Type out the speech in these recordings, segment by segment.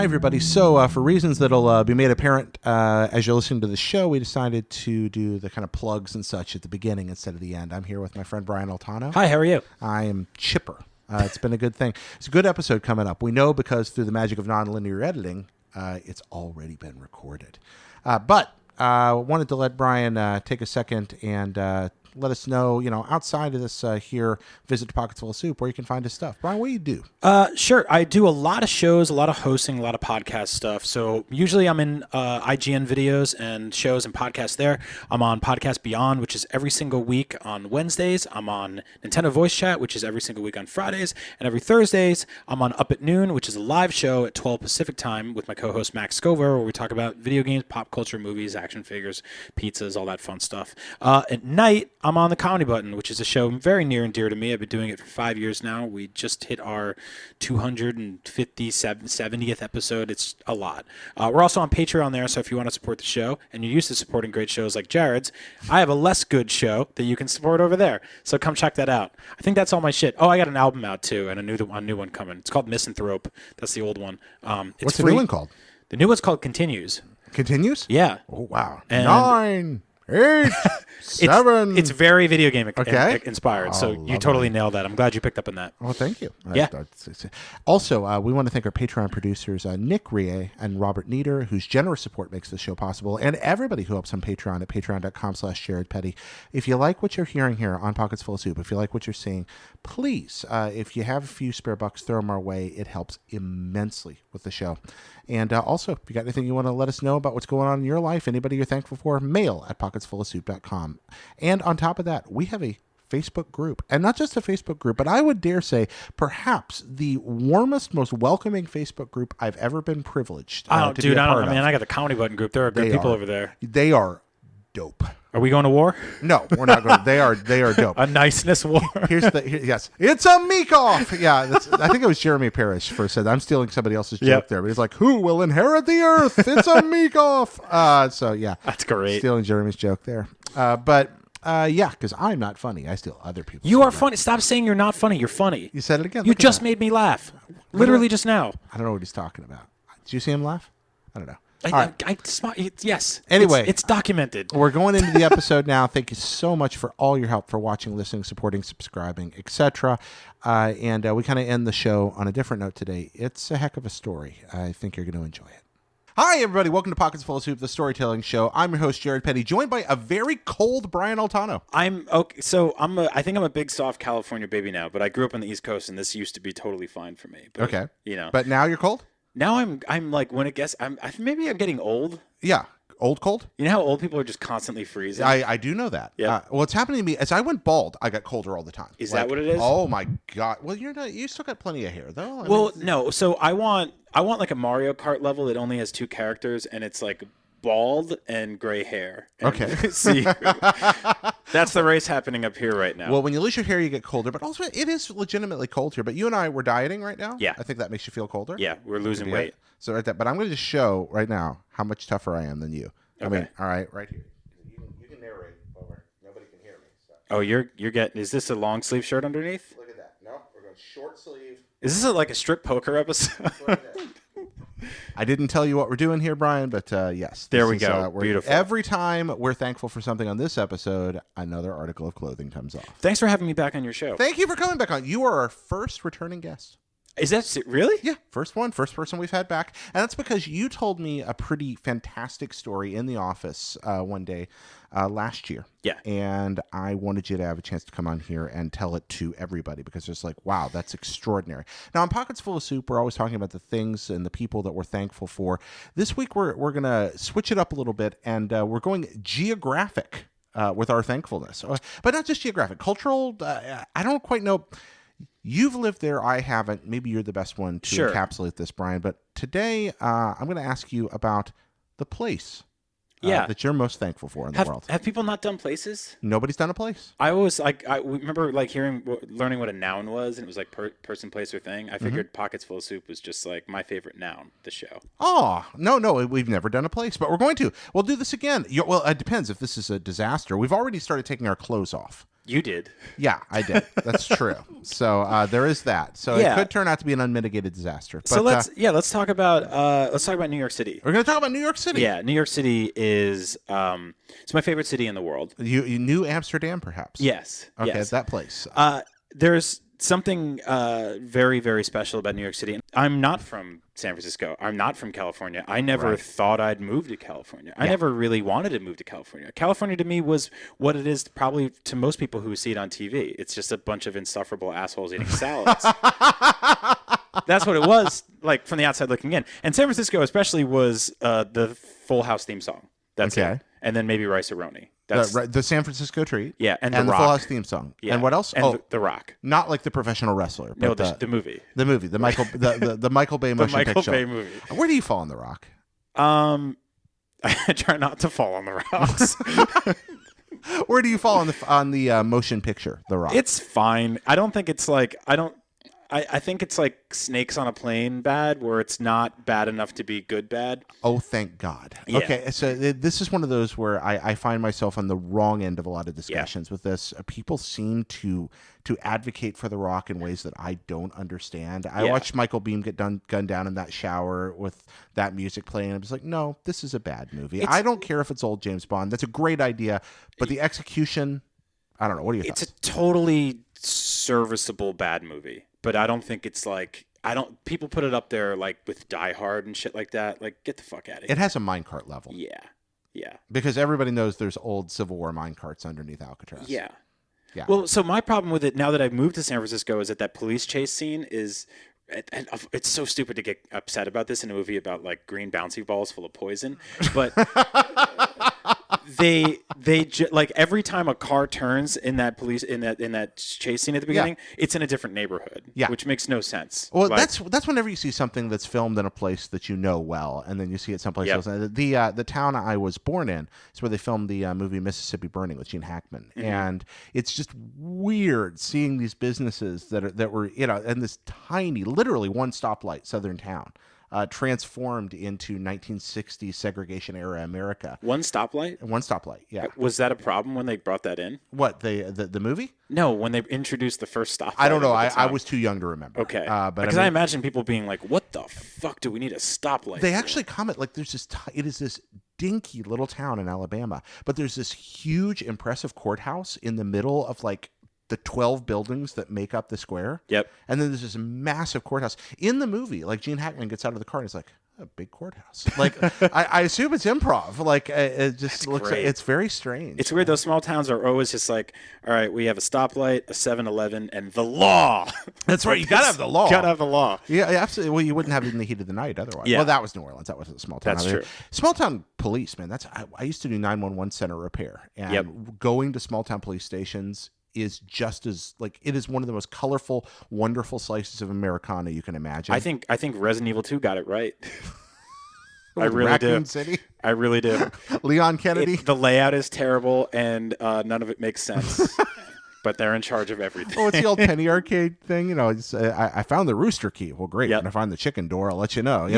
Hi, everybody. So, for reasons that'll be made apparent as you're listening to the show, we decided to do the kind of plugs and such at the beginning instead of the end. I'm here with my friend Brian Altano. Hi, how are you? I am chipper. It's been a good thing. It's a good episode coming up. We know because through the magic of nonlinear editing, it's already been recorded. But wanted to let Brian take a second and let us know, outside of this here, visit to Pockets Full of Soup, where you can find his stuff. Brian, what do you do? Sure. I do a lot of shows, a lot of hosting, a lot of podcast stuff. So usually I'm in IGN videos and shows and podcasts there. I'm on Podcast Beyond, which is every single week on Wednesdays. I'm on Nintendo Voice Chat, which is every single week on Fridays. And every Thursdays, I'm on Up at Noon, which is a live show at 12 Pacific time with my co-host Max Scover, where we talk about video games, pop culture, movies, action figures, pizzas, all that fun stuff. At night, I'm on The Comedy Button, which is a show very near and dear to me. I've been doing it for 5 years now. We just hit our 270th episode. It's a lot. We're also on Patreon there, so if you want to support the show and you're used to supporting great shows like Jared's, I have a less good show that you can support over there. So come check that out. I think that's all my shit. Oh, I got an album out too, and a new one coming. It's called Misanthrope. That's the old one. What's the new one called? The new one's called Continues. Continues? Yeah. Oh, wow. And 9, 8, 7. It's very video game inspired, Oh, so you totally nailed that. I'm glad you picked up on that. Well, thank you. Yeah. Also, we want to thank our Patreon producers, Nick Rie and Robert Nieder, whose generous support makes this show possible, and everybody who helps on Patreon at patreon.com/JaredPetty. If you like what you're hearing here on Pockets Full of Soup, if you like what you're seeing, please, if you have a few spare bucks, throw them our way. It helps immensely with the show. And also, if you got anything you want to let us know about what's going on in your life, anybody you're thankful for, mail at pocketsfullofsoup.com. And on top of that, we have a Facebook group. And not just a Facebook group, but I would dare say perhaps the warmest, most welcoming Facebook group I've ever been privileged to be a part of. I got the Comedy Button group. There are good people over there. They are dope. Are we going to war? No, we're not going. They are dope. A niceness war. Yes, it's a meek-off. Yeah, I think it was Jeremy Parrish first said. I'm stealing somebody else's joke there, but he's like, "Who will inherit the earth? It's a meek-off." So yeah, that's great. Stealing Jeremy's joke there, but because I'm not funny, I steal other people's. You are funny. Stop saying you're not funny. You're funny. You said it again. You just made me laugh. Literally just now. I don't know what he's talking about. Did you see him laugh? I don't know. Yes. Anyway, it's documented. We're going into the episode now. Thank you so much for all your help for watching, listening, supporting, subscribing, etc. And we kind of end the show on a different note today. It's a heck of a story. I think you're going to enjoy it. Hi, everybody. Welcome to Pockets Full of Soup, the storytelling show. I'm your host, Jared Petty, joined by a very cold Brian Altano. I think I'm a big, soft California baby now, but I grew up on the East Coast, and this used to be totally fine for me. But, okay. But now you're cold? Now I'm like, when it gets, maybe I'm getting old. Yeah. Old cold? You know how old people are just constantly freezing? I do know that. Yeah. Well, it's happening to me. As I went bald, I got colder all the time. Is that what it is? Oh, my God. Well, you still got plenty of hair, though. No. So I want like a Mario Kart level that only has 2 characters, and it's like bald and gray hair. And okay. See, that's the race happening up here right now. Well, when you lose your hair, you get colder, but also it is legitimately cold here. But you and I were dieting right now. Yeah. I think that makes you feel colder. Yeah, we're losing weight. So right there, but I'm going to just show right now how much tougher I am than you. Okay. I mean, all right here. You can narrate over. Nobody can hear me. So. Oh, you're getting. Is this a long sleeve shirt underneath? Look at that. No, we're going short sleeve. Is this like a strip poker episode? I didn't tell you what we're doing here, Brian, but yes. There we go. Beautiful. Every time we're thankful for something on this episode, another article of clothing comes off. Thanks for having me back on your show. Thank you for coming back on. You are our first returning guest. Is that really? Yeah, first person we've had back. And that's because you told me a pretty fantastic story in the office one day last year. Yeah. And I wanted you to have a chance to come on here and tell it to everybody because it's like, wow, that's extraordinary. Now, in Pockets Full of Soup, we're always talking about the things and the people that we're thankful for. This week, we're going to switch it up a little bit, and we're going geographic with our thankfulness. But not just geographic. Cultural, I don't quite know. You've lived there. I haven't. Maybe you're the best one to encapsulate this, Brian. But today, I'm going to ask you about the place that you're most thankful for in the world. Have people not done places? Nobody's done a place. I remember like learning what a noun was, and it was like person, place, or thing. I figured Pockets Full of Soup was just like my favorite noun, the show. Oh, no, we've never done a place, but we're going to. We'll do this again. Well, it depends if this is a disaster. We've already started taking our clothes off. You did. Yeah, I did. That's true. So there is that. So it Yeah. could turn out to be an unmitigated disaster. But, So let's talk about New York City. we're going to talk about New York City. Yeah, New York City is it's my favorite city in the world. You knew Amsterdam, perhaps? Yes. Okay, yes. that place. There's something very, very special about New York City. I'm not from San Francisco. I'm not from California. I never thought I'd move to California. I never really wanted to move to California. California to me was what it is probably to most people who see it on TV. It's just a bunch of insufferable assholes eating salads. That's what it was, like, from the outside looking in. And San Francisco especially was the Full House theme song. That's it. And then maybe Rice-A-Roni. That's the San Francisco Treat. Yeah, and the Rock. Full House theme song. Yeah. And what else? And the Rock. Not like the professional wrestler. No, But the movie. The movie. The Michael the Michael Bay motion Michael picture. Bay movie. Where do you fall on The Rock? I try not to fall on the rocks. Where do you fall on the motion picture, The Rock? It's fine. I don't think it's like I think it's like Snakes on a Plane bad, where it's not bad enough to be good bad. Oh, thank God. Yeah. Okay, so this is one of those where I find myself on the wrong end of a lot of discussions with this. People seem to advocate for The Rock in ways that I don't understand. I watched Michael Biehn get gunned down in that shower with that music playing. I was like, no, this is a bad movie. I don't care if it's old James Bond. That's a great idea, but the execution, I don't know. What are your thoughts? It's a totally serviceable bad movie. But I don't think it's like people put it up there like with Die Hard and shit like that. Like, get the fuck out of here. It has a minecart level. Yeah. Because everybody knows there's old Civil War minecarts underneath Alcatraz. Yeah. Yeah. Well, so my problem with it now that I've moved to San Francisco is that police chase scene is. And it's so stupid to get upset about this in a movie about like green bouncy balls full of poison, but they like every time a car turns in that chase scene at the beginning, it's in a different neighborhood, which makes no sense. Well, like, that's whenever you see something that's filmed in a place that you know well, and then you see it someplace else. The town I was born in is where they filmed the movie Mississippi Burning with Gene Hackman, and it's just weird seeing these businesses that were in this tiny, literally one stoplight southern town. Transformed into 1960s segregation era America. One stoplight, yeah. Was that a problem when they brought that in? What, the movie? No, when they introduced the first stoplight. I don't know. I was too young to remember. Okay, but because I imagine people being like, "What the fuck do we need a stoplight?" They actually comment like there's this. It is this dinky little town in Alabama, but there's this huge, impressive courthouse in the middle of like the 12 buildings that make up the square. Yep. And then there's this massive courthouse. In the movie, like Gene Hackman gets out of the car and he's like, a big courthouse. Like, I assume it's improv. Like, it just looks, it's very strange. It's weird. Those small towns are always just like, all right, we have a stoplight, a 7-Eleven, and the law. That's right. You got to have the law. Got to have the law. Yeah, absolutely. Well, you wouldn't have it in the heat of the night otherwise. Yeah. Well, that was New Orleans. That wasn't a small town. That's true. Small town police, man. I used to do 911 center repair. And going to small town police stations is just as like it is one of the most colorful, wonderful slices of Americana you can imagine. I think Resident Evil 2 got it right. I really Raccoon do. City. I really do. Leon Kennedy. The layout is terrible, and none of it makes sense. But they're in charge of everything. Oh, it's the old penny arcade thing. I found the rooster key. Well, great. When I find the chicken door, I'll let you know.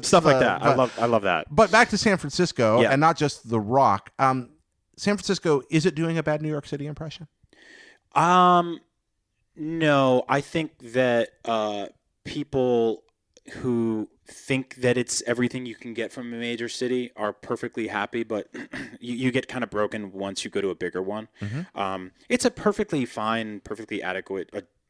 Stuff like that. I love that. But back to San Francisco, and not just The Rock. San Francisco, is it doing a bad New York City impression? No, I think that people who think that it's everything you can get from a major city are perfectly happy, but you get kind of broken once you go to a bigger one. Mm-hmm. It's a perfectly fine, perfectly adequate,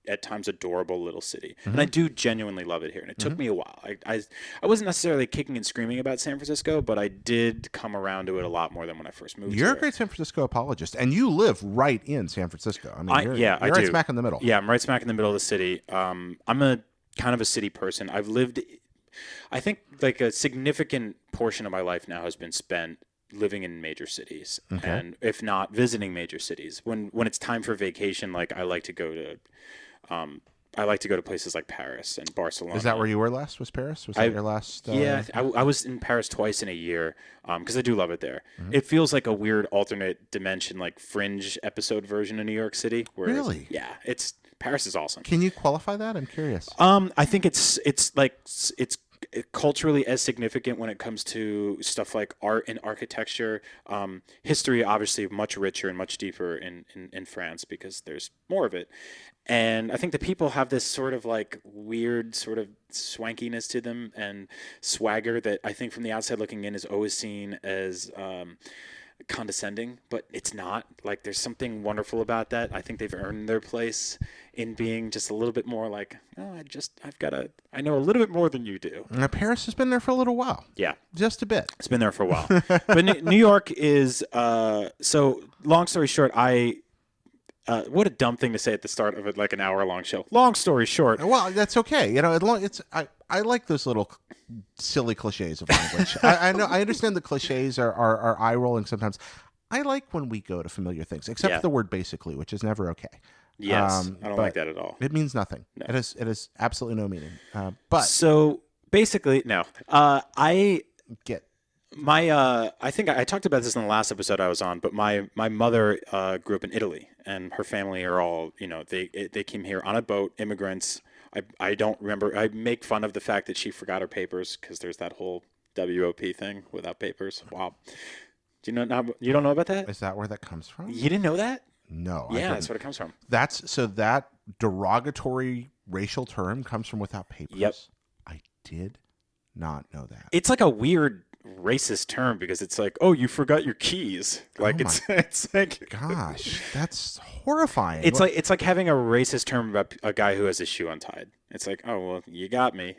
at times adorable little city. Mm-hmm. And I do genuinely love it here. And it took me a while. I wasn't necessarily kicking and screaming about San Francisco, but I did come around to it a lot more than when I first moved You're here. a great San Francisco apologist, and you live right in San Francisco. I mean, you're I right do. smack in the middle. Yeah, I'm right smack in the middle of the city. I'm a kind of a city person. I've lived, I think, like a significant portion of my life now has been spent living in major cities, and if not visiting major cities. When it's time for vacation, like I like to go to places like Paris and Barcelona. Is that where you were last? Was Paris? Was that your last? Yeah, I was in Paris twice in a year because I do love it there. It feels like a weird alternate dimension, like Fringe episode version of New York City. Really? Yeah, Paris is awesome. Can you qualify that? I'm curious. I think culturally as significant when it comes to stuff like art and architecture. History, obviously, much richer and much deeper in France because there's more of it. And I think the people have this sort of like weird sort of swankiness to them and swagger that I think from the outside looking in is always seen as condescending, but it's not. Like there's something wonderful about that. I think they've earned their place in being just a little bit more like, oh, I know a little bit more than you do. Now, Paris has been there for a little while. Yeah. Just a bit. It's been there for a while. But New York is, so long story short, what a dumb thing to say at the start of like an hour-long show. Long story short. Well, that's okay. You know, I like those little silly cliches of language. I know I understand the cliches are eye-rolling sometimes. I like when we go to familiar things, except for the word basically, which is never okay. Yes, I don't like that at all. It means nothing. No. It has absolutely no meaning. So basically, no. I think I talked about this in the last episode I was on, but my mother grew up in Italy, and her family are all, they came here on a boat, immigrants. I don't remember. I make fun of the fact that she forgot her papers because there's that whole WOP thing without papers. Wow. Do you know? You don't know about that? Is that where that comes from? You didn't know that? No. Yeah, that's where it comes from. That derogatory racial term comes from without papers. Yep. I did not know that. It's like a weird racist term because it's like, oh, you forgot your keys. Like it's like, gosh, that's horrifying. It's like having a racist term about a guy who has his shoe untied. It's like, oh well, you got me.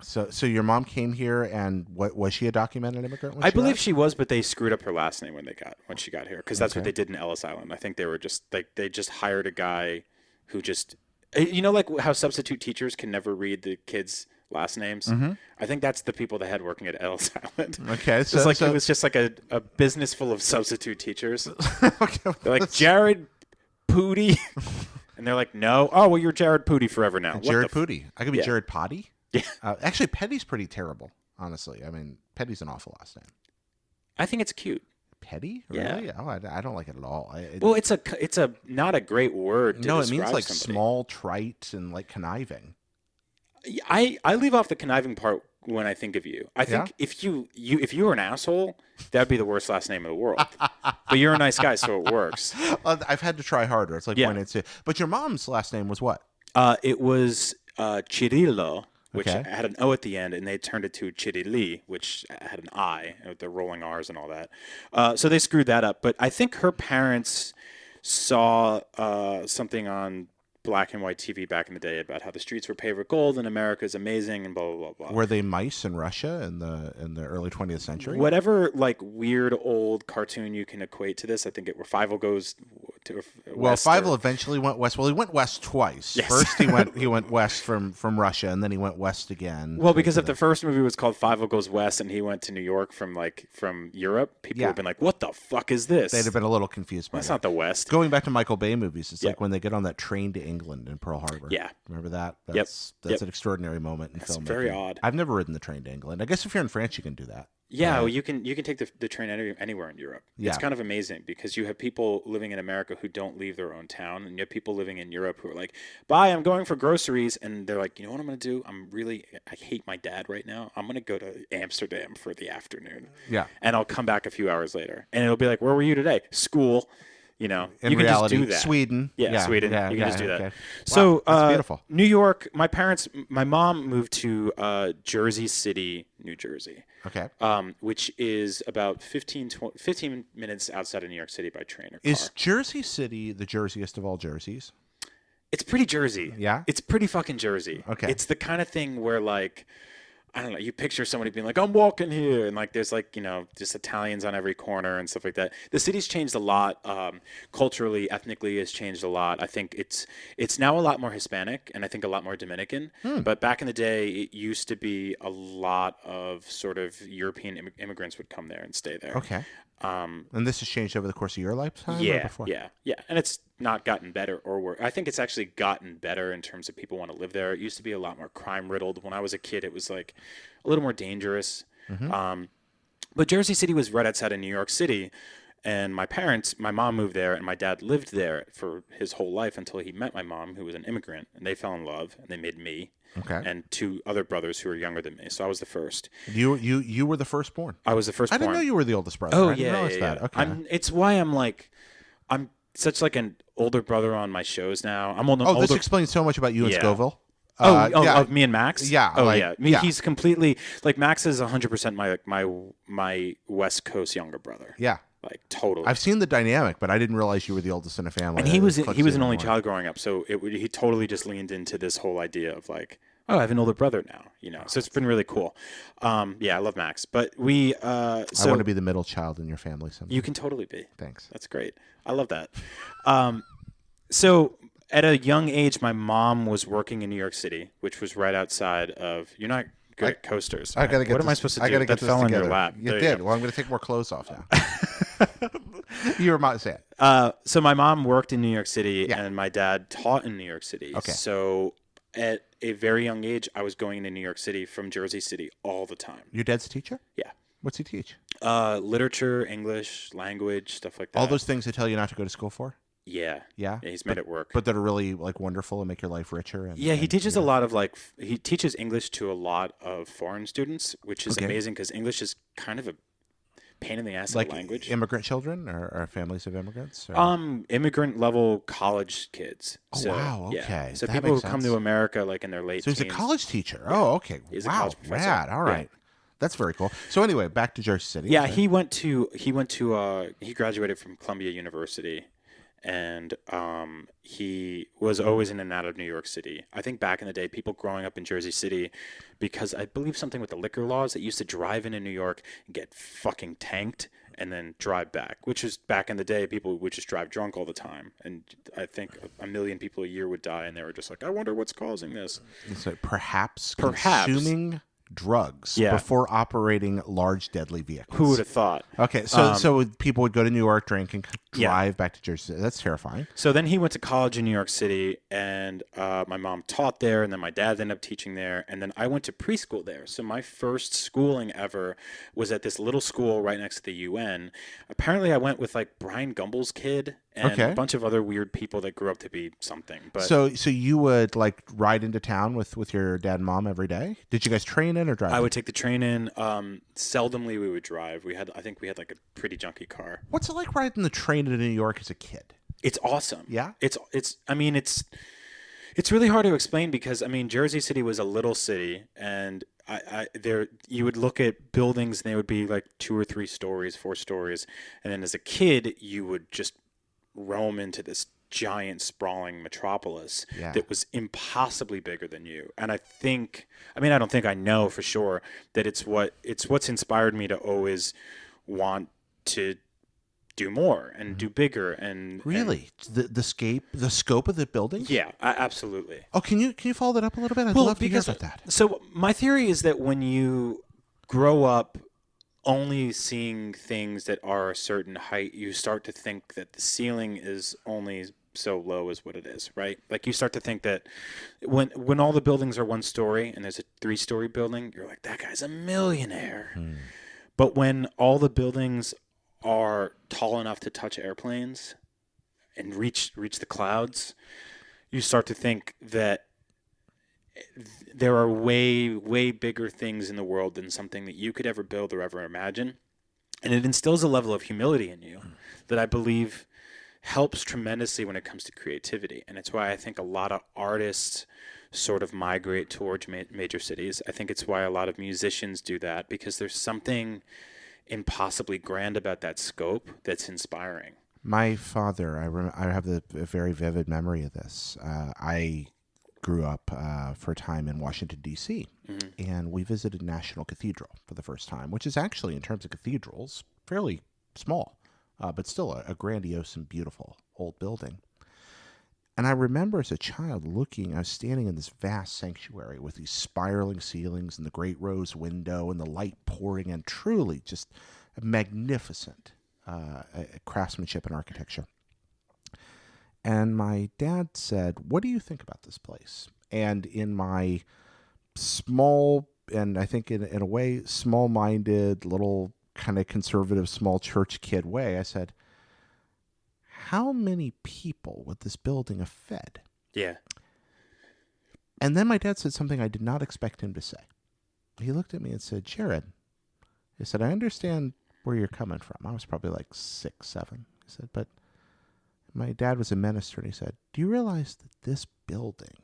So your mom came here, and what was she a documented immigrant? I believe she was, but they screwed up her last name when she got here because that's what they did in Ellis Island. I think they were just like they just hired a guy who just like how substitute teachers can never read the kids' last names. Mm-hmm. I think that's the people they had working at Ellis Island. Okay, so it was just like a business full of substitute teachers. Okay, they're like Jared Pooty, and they're like, no, oh well, you're Jared Pooty forever now. Jared Pooty. I could be Jared Potty. Yeah. Actually, Petty's pretty terrible. Honestly, I mean, Petty's an awful last name. I think it's cute. Petty? Really? Yeah. Oh, I don't like it at all. Well, it's a not a great word. No, it means like somebody. Small, trite, and like conniving. I leave off the conniving part when I think of you. I think if you were an asshole, that'd be the worst last name in the world. But you're a nice guy, so it works. I've had to try harder. It's like pointing to. But your mom's last name was what? It was Cirillo, which had an O at the end, and they turned it to Cirilli, which had an I, with the rolling R's and all that. So they screwed that up. But I think her parents saw something on black and white TV back in the day about how the streets were paved with gold and America is amazing and blah blah blah blah. Were they mice in Russia in the early 20th century? Whatever like weird old cartoon you can equate to this, I think Fievel goes to west. Well, Fievel eventually went west. Well, he went west twice. Yes. First he went west from Russia, and then he went west again. Well, because if the first movie was called Fievel Goes West and he went to New York from Europe, people would have been like, "What the fuck is this?" They'd have been a little confused by that. That's not the West. Going back to Michael Bay movies, it's like when they get on that train to England in Pearl Harbor. Yeah. Remember that? That's an extraordinary moment in filmmaking. It's very odd. I've never ridden the train to England. I guess if you're in France, you can do that. Yeah, well, you can take the train anywhere in Europe. Yeah. It's kind of amazing because you have people living in America who don't leave their own town, and you have people living in Europe who are like, "Bye, I'm going for groceries," and they're like, "You know what I'm going to do? I hate my dad right now. I'm going to go to Amsterdam for the afternoon. Yeah, and I'll come back a few hours later, and it'll be like, where were you today? School." You know, in you can reality, just do that. Sweden. Yeah, Sweden. You can just do that. Okay. So, wow, that's beautiful. New York, my mom moved to Jersey City, New Jersey. Okay. Which is about 15 minutes outside of New York City by train or car. Is Jersey City the Jerseyest of all Jerseys? It's pretty Jersey. Yeah? It's pretty fucking Jersey. Okay. It's the kind of thing where like, I don't know, you picture somebody being like, I'm walking here. And like, there's like, just Italians on every corner and stuff like that. The city's changed a lot. Culturally, ethnically has changed a lot. I think it's now a lot more Hispanic and I think a lot more Dominican. But back in the day, it used to be a lot of sort of European immigrants would come there and stay there. Okay. And this has changed over the course of your lifetime? Yeah, or before? yeah. And it's not gotten better or worse. I think it's actually gotten better in terms of people want to live there. It used to be a lot more crime riddled. When I was a kid, it was like a little more dangerous. Mm-hmm. But Jersey City was right outside of New York City. And my mom moved there, and my dad lived there for his whole life until he met my mom, who was an immigrant, and they fell in love, and they made me Okay. and two other brothers who were younger than me. So I was the first. You were the firstborn. I was the I didn't firstborn. know you were the oldest brother. Oh I didn't yeah, realize yeah, that. yeah. Okay. It's why I'm such like an older brother on my shows now. I'm on the Oh, older. this explains so much about you and Yeah. Scoville. Yeah. Yeah. Of me and Max. Yeah, Oh like, yeah. I mean, yeah. he's completely like Max is 100% my West Coast younger brother. Yeah. Like totally. I've seen the dynamic, but I didn't realize you were the oldest in a family. And he was Clicks an even only more. child growing up, so he totally just leaned into this whole idea of like, oh, I have an older brother now, you know. So it's been really cool. Yeah, I love Max, but we. I want to be the middle child in your family someday. You can totally be. Thanks. That's great. I love that. So at a young age, my mom was working in New York City, which was right outside of. You're not good at coasters. I gotta get. What am I supposed to do? I gotta get that this fell together. in your lap. You There did. go. Well, I'm gonna take more clothes off now. You were about to say it. So my mom worked in New York City, Yeah. and my dad taught in New York City. Okay. So at a very young age, I was going to New York City from Jersey City all the time. Your dad's a teacher? Yeah. What's he teach? Literature, English, language, stuff like that. All those things they tell you not to go to school for? Yeah. Yeah. Yeah, he's made it work. But that are really like wonderful and make your life richer. And, Yeah, he and, teaches you a know. lot of like he teaches English to a lot of foreign students, which is Okay. amazing because English is kind of a pain in the ass like of a language. immigrant children or families of immigrants. Or? Immigrant level college kids. Oh, So, wow, yeah. okay. So That people who makes come sense. to America like in their late So he's a teens. college teacher. Oh, okay. He's a wow, college professor. rad. All Yeah. right. That's very cool. So anyway, back to Jersey City. Yeah, Okay. he graduated from Columbia University, and he was always in and out of New York City. I think back in the day, people growing up in Jersey City, because I believe something with the liquor laws that used to drive in New York and get fucking tanked and then drive back, which is back in the day, people would just drive drunk all the time. And I think a million people a year would die, and they were just like, I wonder what's causing this. So perhaps Perhaps. consuming drugs Yeah. before operating large deadly vehicles. Who would have thought? Okay, so people would go to New York, drink, and Yeah. drive back to Jersey City. That's terrifying. So then he went to college in New York City, and my mom taught there, and then my dad ended up teaching there, and then I went to preschool there. So my first schooling ever was at this little school right next to the UN. Apparently, I went with like Brian Gumbel's kid and Okay. a bunch of other weird people that grew up to be something. But So you would like ride into town with your dad and mom every day? Did you guys train in or drive? I in? would take the train in. Seldomly we would drive. I think we had like a pretty junky car. What's it like riding the train into New York as a kid? It's awesome. Yeah? It's really hard to explain because I mean Jersey City was a little city, and you would look at buildings and they would be like 2 or 3 stories, 4 stories, and then as a kid you would just roam into this giant sprawling metropolis Yeah. that was impossibly bigger than you. And I don't think I know for sure that it's what's inspired me to always want to do more and do bigger and Really? The scope of the building? yeah, absolutely. Oh, can you follow that up a little bit? I'd love to hear about that. So my theory is that when you grow up only seeing things that are a certain height, you start to think that the ceiling is only so low as what it is, right? Like you start to think that when all the buildings are 1 story and there's a 3-story building, you're like, that guy's a millionaire. But when all the buildings are tall enough to touch airplanes and reach the clouds, you start to think that there are way, way bigger things in the world than something that you could ever build or ever imagine. And it instills a level of humility in you that I believe helps tremendously when it comes to creativity. And it's why I think a lot of artists sort of migrate towards major cities. I think it's why a lot of musicians do that, because there's something impossibly grand about that scope that's inspiring. My father, I have a very vivid memory of this. I grew up for a time in Washington, D.C., and we visited National Cathedral for the first time, which is actually, in terms of cathedrals, fairly small, but still a grandiose and beautiful old building. And I remember as a child I was standing in this vast sanctuary with these spiraling ceilings and the great rose window and the light pouring in, truly just a magnificent craftsmanship and architecture. And my dad said, "What do you think about this place?" And in my small, and I think in a way, small-minded little kind of conservative small church kid way, I said, how many people would this building have fed? Yeah. And then my dad said something I did not expect him to say. He looked at me and said, Jared, he said, I understand where you're coming from. I was probably like 6, 7. He said, but my dad was a minister, and he said, do you realize that this building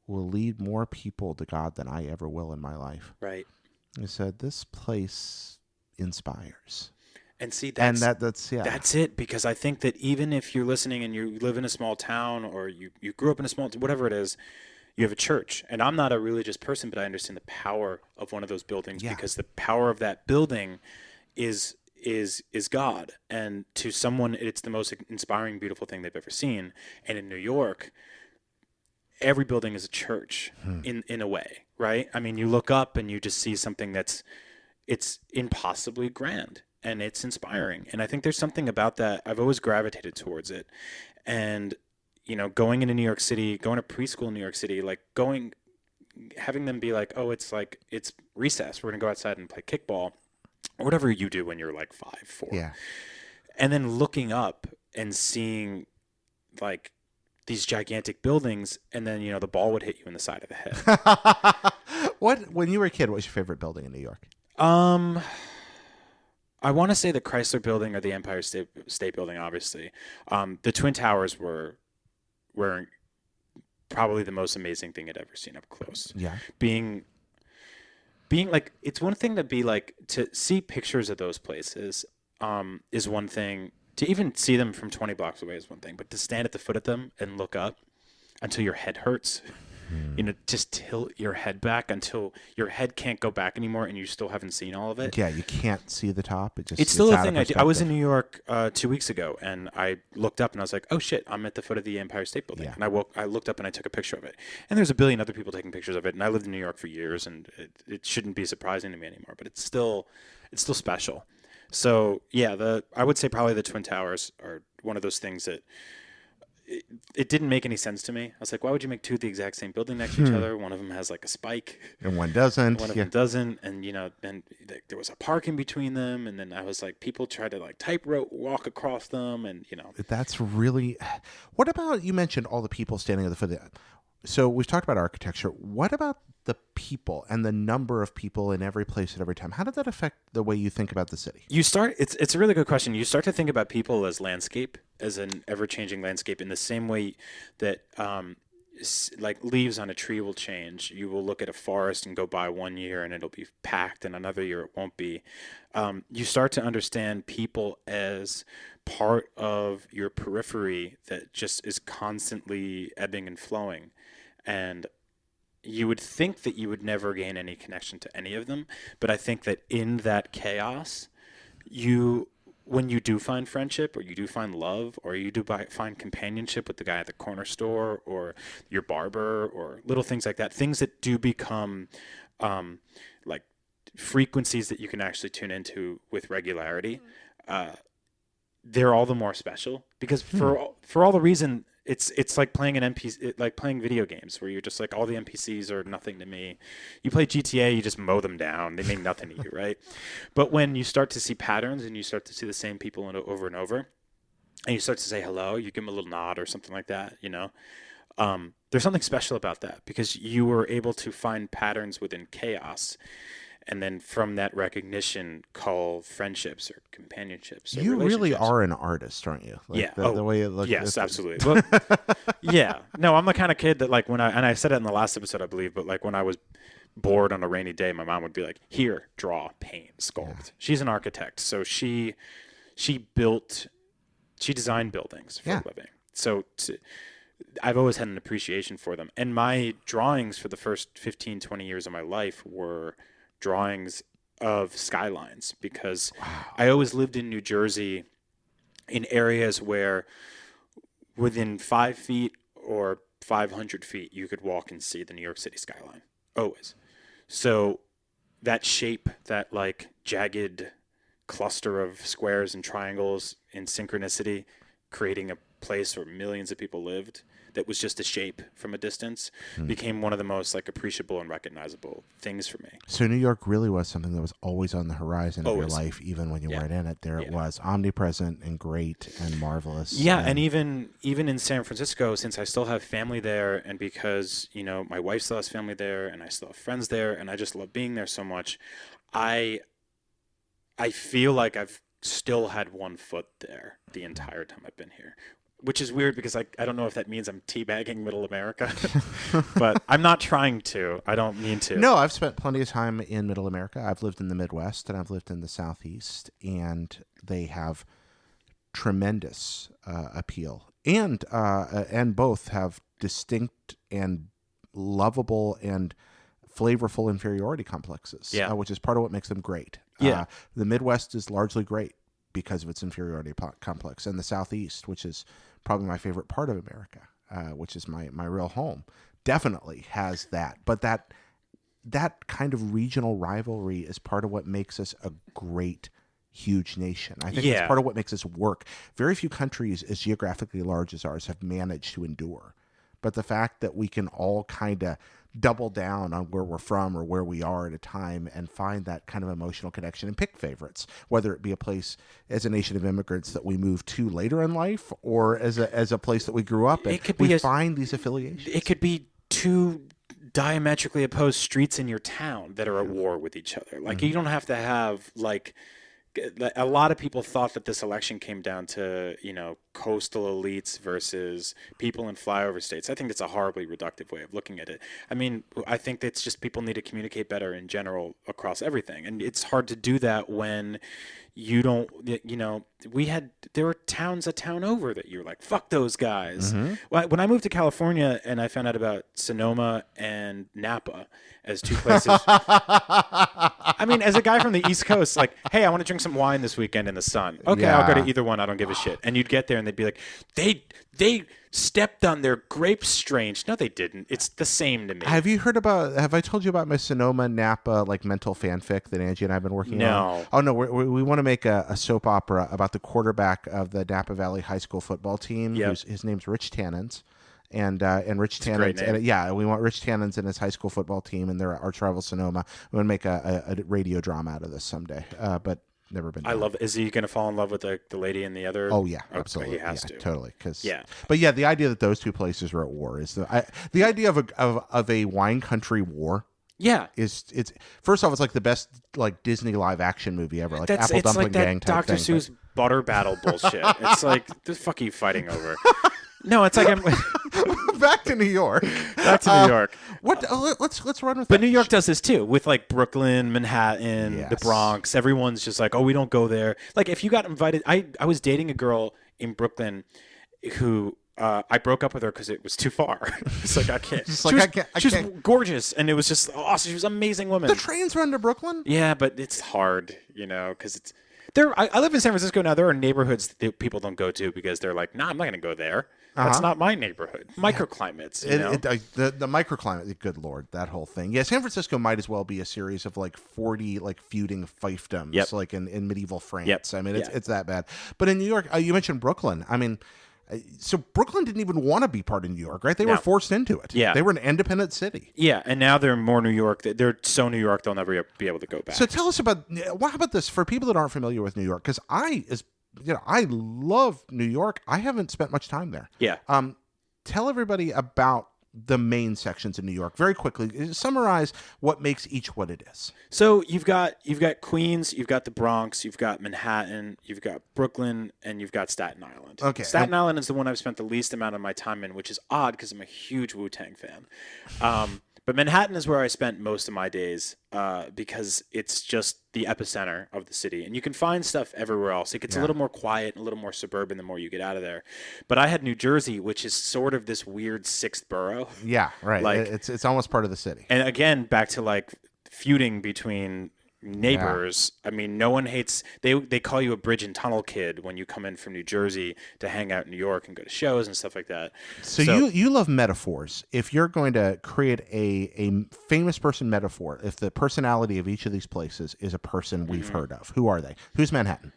will lead more people to God than I ever will in my life? Right. He said, this place inspires. And see, that's it, because I think that even if you're listening and you live in a small town, or you grew up in a small, whatever it is, you have a church. And I'm not a religious person, but I understand the power of one of those buildings, because the power of that building is God. And to someone, it's the most inspiring, beautiful thing they've ever seen. And in New York, every building is a church in a way, right? I mean, you look up and you just see something it's impossibly grand. And it's inspiring. And I think there's something about that. I've always gravitated towards it. And, going into New York City, going to preschool in New York City, like having them be like, oh, it's recess. We're going to go outside and play kickball, or whatever you do when you're like 5, 4. Yeah. And then looking up and seeing like these gigantic buildings, and then, the ball would hit you in the side of the head. When you were a kid, what was your favorite building in New York? I want to say the Chrysler Building or the Empire State Building, obviously. The Twin Towers were probably the most amazing thing I'd ever seen up close. Yeah. Being like, it's one thing to see pictures of those places is one thing. To even see them from 20 blocks away is one thing, but to stand at the foot of them and look up until your head hurts, just tilt your head back until your head can't go back anymore, and you still haven't seen all of it. Yeah, you can't see the top. It's still a thing I do. I was in New York 2 weeks ago, and I looked up and I was like, oh shit, I'm at the foot of the Empire State Building. Yeah. And I looked up and I took a picture of it. And there's a billion other people taking pictures of it, and I lived in New York for years, and it shouldn't be surprising to me anymore, but it's still special. So yeah, I would say probably the Twin Towers are one of those things that it didn't make any sense to me. I was like, why would you make two of the exact same building next to each other? One of them has like a spike, and one doesn't. One of them doesn't, and then there was a park in between them, and then I was like, people try to like tightrope walk across them, and That's really. What about, you mentioned all the people standing at the foot of it. So we've talked about architecture. What about the people and the number of people in every place at every time? How did that affect the way you think about the city? It's a really good question. You start to think about people as landscape, as an ever-changing landscape, in the same way that like leaves on a tree will change. You will look at a forest and go by one year and it'll be packed, and another year it won't be. You start to understand people as part of your periphery that just is constantly ebbing and flowing. And you would think that you would never gain any connection to any of them, but I think that in that chaos, when you do find friendship, or you do find love, or you do find companionship with the guy at the corner store, or your barber, or little things like that, things that do become like frequencies that you can actually tune into with regularity, they're all the more special, because for all the reason. It's like playing an NPC, like playing video games, where you're just like, all the NPCs are nothing to me. You play GTA, you just mow them down. They mean nothing to you, right? But when you start to see patterns, and you start to see the same people over and over, and you start to say hello, you give them a little nod or something like that, there's something special about that, because you were able to find patterns within chaos. And then from that recognition, call friendships or companionships. Or you really are an artist, aren't you? Like the way it looks. Yes, absolutely. Well, yeah. No, I'm the kind of kid that like and I said it in the last episode, I believe, but like when I was bored on a rainy day, my mom would be like, here, draw, paint, sculpt. Yeah. She's an architect. So she designed buildings for a living. So I've always had an appreciation for them. And my drawings for the first 15, 20 years of my life were drawings of skylines, because I always lived in New Jersey in areas where within 5 feet or 500 feet you could walk and see the New York City skyline, always. So that shape, that like jagged cluster of squares and triangles in synchronicity, creating a place where millions of people lived that was just a shape from a distance became one of the most like appreciable and recognizable things for me. So New York really was something that was always on the horizon of your Always. life, even when you Yeah. weren't in it. There it Yeah. was, omnipresent and great and marvelous. Yeah, and even in San Francisco, since I still have family there, and because my wife still has family there, and I still have friends there, and I just love being there so much, I feel like I've still had one foot there the entire time I've been here, which is weird because I don't know if that means I'm teabagging Middle America, but I'm not trying to. I don't mean to. No, I've spent plenty of time in Middle America. I've lived in the Midwest and I've lived in the Southeast, and they have tremendous appeal, and both have distinct and lovable and flavorful inferiority complexes, which is part of what makes them great. Yeah. The Midwest is largely great because of its inferiority complex, and the Southeast, which is probably my favorite part of America, which is my real home, definitely has that. But that kind of regional rivalry is part of what makes us a great, huge nation. I think it's part of what makes us work. Very few countries as geographically large as ours have managed to endure. But the fact that we can all kind of double down on where we're from or where we are at a time and find that kind of emotional connection and pick favorites, whether it be a place as a nation of immigrants that we move to later in life or as a place that we grew up in, we find these affiliations. It could be two diametrically opposed streets in your town that are at war with each other. Like you don't have to have like a lot of people thought that this election came down to, coastal elites versus people in flyover states. I think that's a horribly reductive way of looking at it. I mean, I think that's just people need to communicate better in general across everything. And it's hard to do that when you don't, there were towns a town over that you're like, fuck those guys. When I moved to California and I found out about Sonoma and Napa as two places. I mean, as a guy from the East Coast, like, hey, I want to drink some wine this weekend in the sun. Okay, I'll go to either one. I don't give a shit. And you'd get there and they'd be like, they stepped on their grape strains. No, they didn't. It's the same to me. Have I told you about my Sonoma Napa like mental fanfic that Angie and I have been working on? No. Oh no, we want to make a soap opera about the quarterback of the Napa Valley High School football team. Yep. His name's Rich Tannins. And Rich Tannins, and we want Rich Tannins and his high school football team, and their arch rival Sonoma. We want to make a radio drama out of this someday, but never been done. I love it. Is he going to fall in love with the lady and the other? Oh yeah, absolutely. He has to Totally. But the idea that those two places are at war is the idea of a wine country war. Yeah, it's first off, it's like the best like Disney live action movie ever, like Apple Dumpling like that Gang type Dr. thing. Seuss butter battle bullshit. It's like, the fuck are you fighting over? No, it's like I'm back to New York. Back to New York. Let's run with. But New York does this too, with like Brooklyn, Manhattan, the Bronx. Everyone's just like, oh, we don't go there. Like if you got invited, I was dating a girl in Brooklyn who I broke up with her because it was too far. It's like I can't. She was gorgeous, and it was just awesome. She was an amazing woman. The trains run to Brooklyn. Yeah, but it's hard, because it's there. I live in San Francisco now. There are neighborhoods that people don't go to because they're like, nah, I'm not going to go there. That's not my neighborhood. Microclimates, the microclimate. Good Lord, that whole thing. Yeah, San Francisco might as well be a series of like 40 like feuding fiefdoms, like in medieval France. Yep. I mean, it's that bad. But in New York, you mentioned Brooklyn. I mean, so Brooklyn didn't even want to be part of New York, right? They were forced into it. Yeah, they were an independent city. Yeah, and now they're more New York. They're so New York they'll never be able to go back. So tell us about how about this for people that aren't familiar with New York? Because I love New York. I haven't spent much time there. Yeah. Tell everybody about the main sections in New York very quickly. Summarize what makes each what it is. So you've got Queens, you've got the Bronx, you've got Manhattan, you've got Brooklyn, and you've got Staten Island. Okay. Staten Island is the one I've spent the least amount of my time in, which is odd because I'm a huge Wu-Tang fan. But Manhattan is where I spent most of my days because it's just the epicenter of the city. And you can find stuff everywhere else. It gets a little more quiet and a little more suburban the more you get out of there. But I had New Jersey, which is sort of this weird sixth borough. Yeah, right. Like, it's almost part of the city. And again, back to like feuding between neighbors. I mean, no one hates they call you a bridge and tunnel kid when you come in from New Jersey to hang out in New York and go to shows and stuff like that. So you love metaphors. If you're going to create a famous person metaphor, if the personality of each of these places is a person we've heard of, who are they? Who's Manhattan?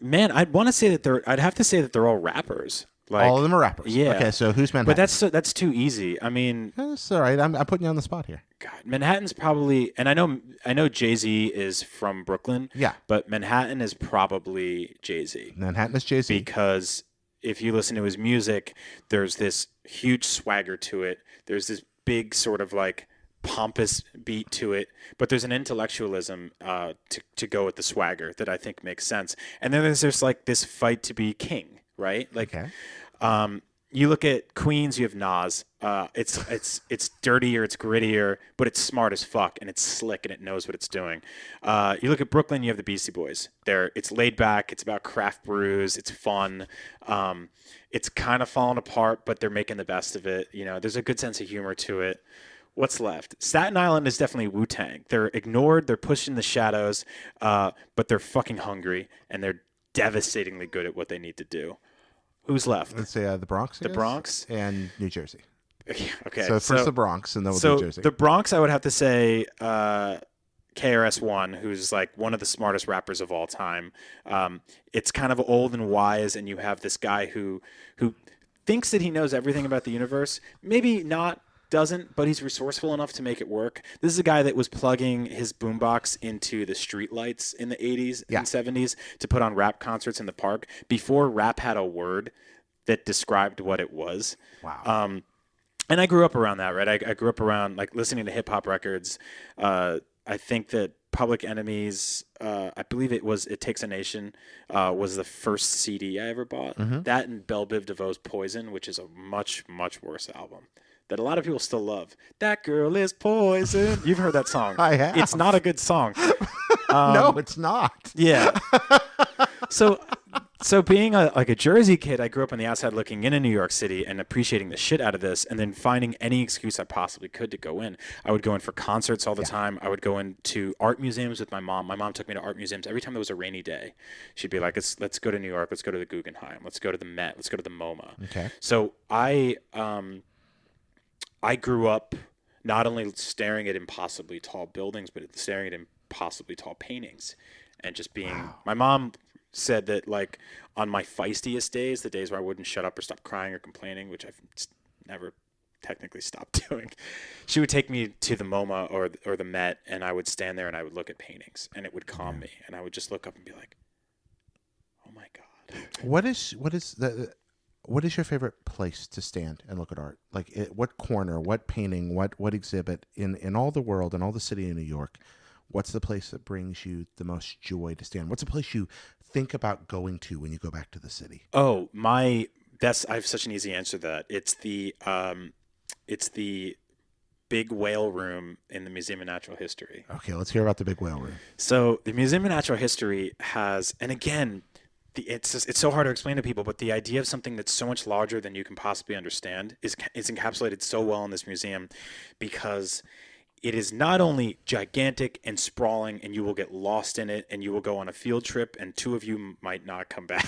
Man, I'd want to say that I'd have to say that they're all rappers. Like, All of them are rappers. Yeah. Okay, so who's Manhattan? But that's too easy. I mean, That's all right. I'm putting you on the spot here. God, Manhattan's probably, and I know Jay-Z is from Brooklyn. Yeah. But Manhattan is probably Jay-Z. Manhattan is Jay-Z. Because if you listen to his music, there's this huge swagger to it. There's this big sort of like pompous beat to it, but there's an intellectualism to go with the swagger that I think makes sense. And then there's like this fight to be king, right? Like, you look at Queens, you have Nas. It's dirtier, it's grittier, but it's smart as fuck and it's slick and it knows what it's doing. You look at Brooklyn, you have the Beastie Boys. It's laid back, it's about craft brews, it's fun. It's kind of falling apart, but they're making the best of it. You know, there's a good sense of humor to it. What's left? Staten Island is definitely Wu-Tang. They're ignored, they're pushed in the shadows, but they're fucking hungry and they're devastatingly good at what they need to do. Who's left? Let's say the Bronx. The Bronx and New Jersey. Okay. So first the Bronx, and then New Jersey. The Bronx, I would have to say KRS-One, who's like one of the smartest rappers of all time. It's kind of old and wise, and you have this guy who thinks that he knows everything about the universe. Maybe doesn't, but he's resourceful enough to make it work. This is a guy that was plugging his boombox into the streetlights in the 80s and 70s to put on rap concerts in the park before rap had a word that described what it was. Wow. And I grew up around that, right? I grew up around like listening to hip hop records. I think that Public Enemy's, I believe It Takes a Nation, was the first CD I ever bought. Mm-hmm. That and Belle Biv DeVoe's Poison, which is a much, much worse album that a lot of people still love. That girl is poison. You've heard that song. I have. It's not a good song. No, it's not. Yeah. So being a Jersey kid, I grew up on the outside looking into New York City and appreciating the shit out of this, and then finding any excuse I possibly could to go in. I would go in for concerts all the time. I would go into art museums with my mom. My mom took me to art museums every time there was a rainy day. She'd be like, let's go to New York. Let's go to the Guggenheim. Let's go to the Met. Let's go to the MoMA. Okay. So I grew up not only staring at impossibly tall buildings, but staring at impossibly tall paintings, and just being. Wow. My mom said that, like, on my feistiest days, the days where I wouldn't shut up or stop crying or complaining, which I've never technically stopped doing, she would take me to the MoMA or the Met, and I would stand there and I would look at paintings, and it would calm me, and I would just look up and be like, "Oh my God." What is your favorite place to stand and look at art? Like, what corner, what painting, what exhibit in all the world, in all the city of New York? What's the place that brings you the most joy to stand? What's the place you think about going to when you go back to the city? Oh, I have such an easy answer to that. It's the Big Whale Room in the Museum of Natural History. Okay, let's hear about the Big Whale Room. So the Museum of Natural History has, and again, it's so hard to explain to people, but the idea of something that's so much larger than you can possibly understand is encapsulated so well in this museum, because it is not only gigantic and sprawling, and you will get lost in it, and you will go on a field trip, and two of you might not come back.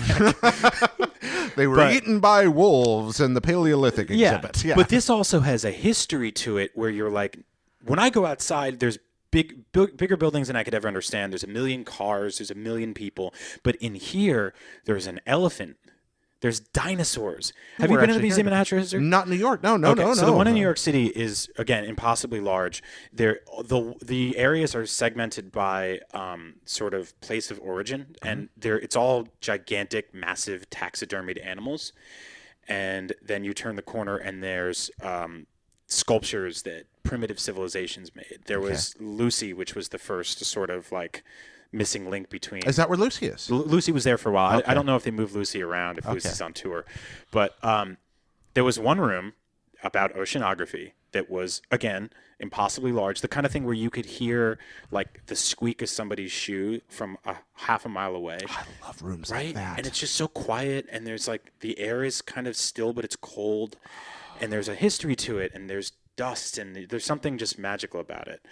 They were eaten by wolves in the Paleolithic exhibit. Yeah. But this also has a history to it where you're like, when I go outside, there's bigger buildings than I could ever understand. There's 1 million cars. There's 1 million people. But in here, there's an elephant. There's dinosaurs. Have you been to the Museum of Natural History? Not in New York. No. So the one in New York City is, again, impossibly large. The areas are segmented by sort of place of origin, and it's all gigantic, massive taxidermied animals. And then you turn the corner, and there's sculptures that primitive civilizations made. There was Lucy, which was the first sort of like missing link between. Is that where Lucy is? Lucy was there for a while. Okay. I don't know if they moved Lucy around, if Lucy's on tour. But there was one room about oceanography that was, again, impossibly large. The kind of thing where you could hear like the squeak of somebody's shoe from half a mile away. I love rooms right? like that. And it's just so quiet, and there's like the air is kind of still, but it's cold. And there's a history to it, and there's dust, and there's something just magical about it.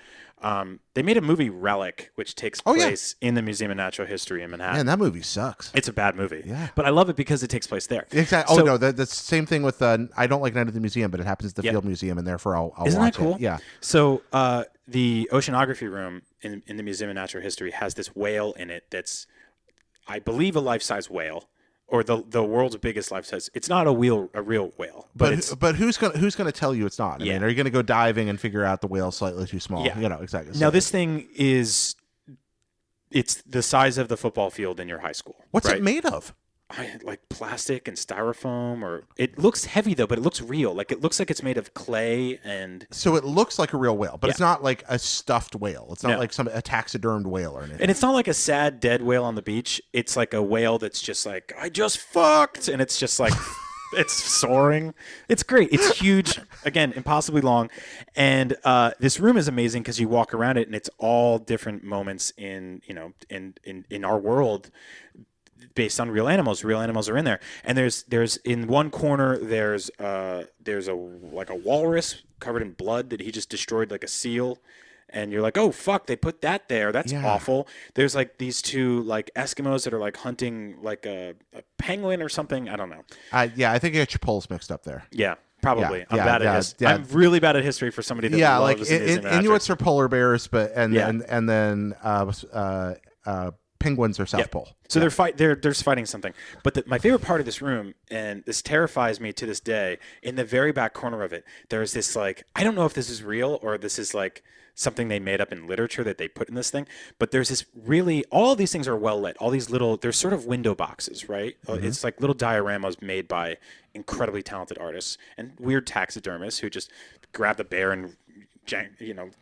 They made a movie, Relic, which takes place in the Museum of Natural History in Manhattan. Man, that movie sucks. It's a bad movie. Yeah. But I love it because it takes place there. Exactly. So, that's the same thing with, I don't like Night at the Museum, but it happens at the Field Museum, and therefore I'll Isn't watch that cool? it. Yeah. So the oceanography room in the Museum of Natural History has this whale in it that's I believe, a life-size whale, or the world's biggest life-size. It's not a real whale, but who's gonna tell you it's not? I mean, are you gonna go diving and figure out the whale's slightly too small? Yeah. You know, exactly. Now this thing it's the size of the football field in your high school. What's right? it made of? Like plastic and styrofoam, or it looks heavy though, but it looks real. Like it looks like it's made of clay, and so it looks like a real whale, but it's not like a stuffed whale. It's not like a taxidermed whale or anything. And it's not like a sad dead whale on the beach. It's like a whale that's just like, I just fucked, and it's just like it's soaring. It's great. It's huge. Again, impossibly long. And this room is amazing because you walk around it, and it's all different moments in our world, based on real animals. Real animals are in there, and there's in one corner there's a walrus covered in blood that he just destroyed like a seal, and you're like, oh fuck, they put that there. That's awful. There's like these two like Eskimos that are like hunting like a penguin or something. I don't know. I think you got your poles mixed up there. Yeah. Probably. I'm bad at history. I'm really bad at history for somebody that loves Inuits are polar bears, but and then penguins are South Pole. So they're fighting something. But my favorite part of this room, and this terrifies me to this day, in the very back corner of it, there's this like, I don't know if this is real or this is like something they made up in literature that they put in this thing, but there's this really, all of these things are well lit. All these little, they're sort of window boxes, right? Mm-hmm. It's like little dioramas made by incredibly talented artists and weird taxidermists who just grab the bear and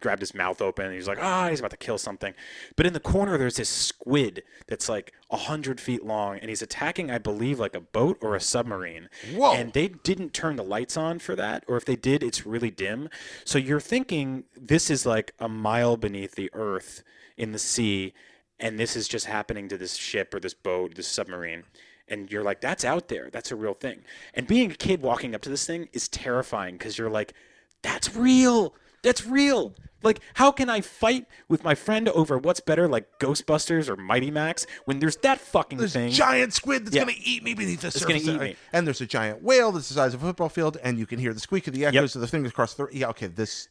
grabbed his mouth open, and he's like, he's about to kill something. But in the corner, there's this squid that's like 100 feet long, and he's attacking, I believe, like a boat or a submarine. Whoa. And they didn't turn the lights on for that, or if they did, it's really dim. So you're thinking this is like a mile beneath the earth in the sea, and this is just happening to this ship or this boat, this submarine. And you're like, that's out there. That's a real thing. And being a kid walking up to this thing is terrifying because you're like, that's real. That's real. Like, how can I fight with my friend over what's better, like Ghostbusters or Mighty Max, when there's that fucking there's thing? There's a giant squid that's going to eat me beneath the surface. It's going to eat me. And there's a giant whale that's the size of a football field, and you can hear the squeak of the echoes of the fingers across the... it's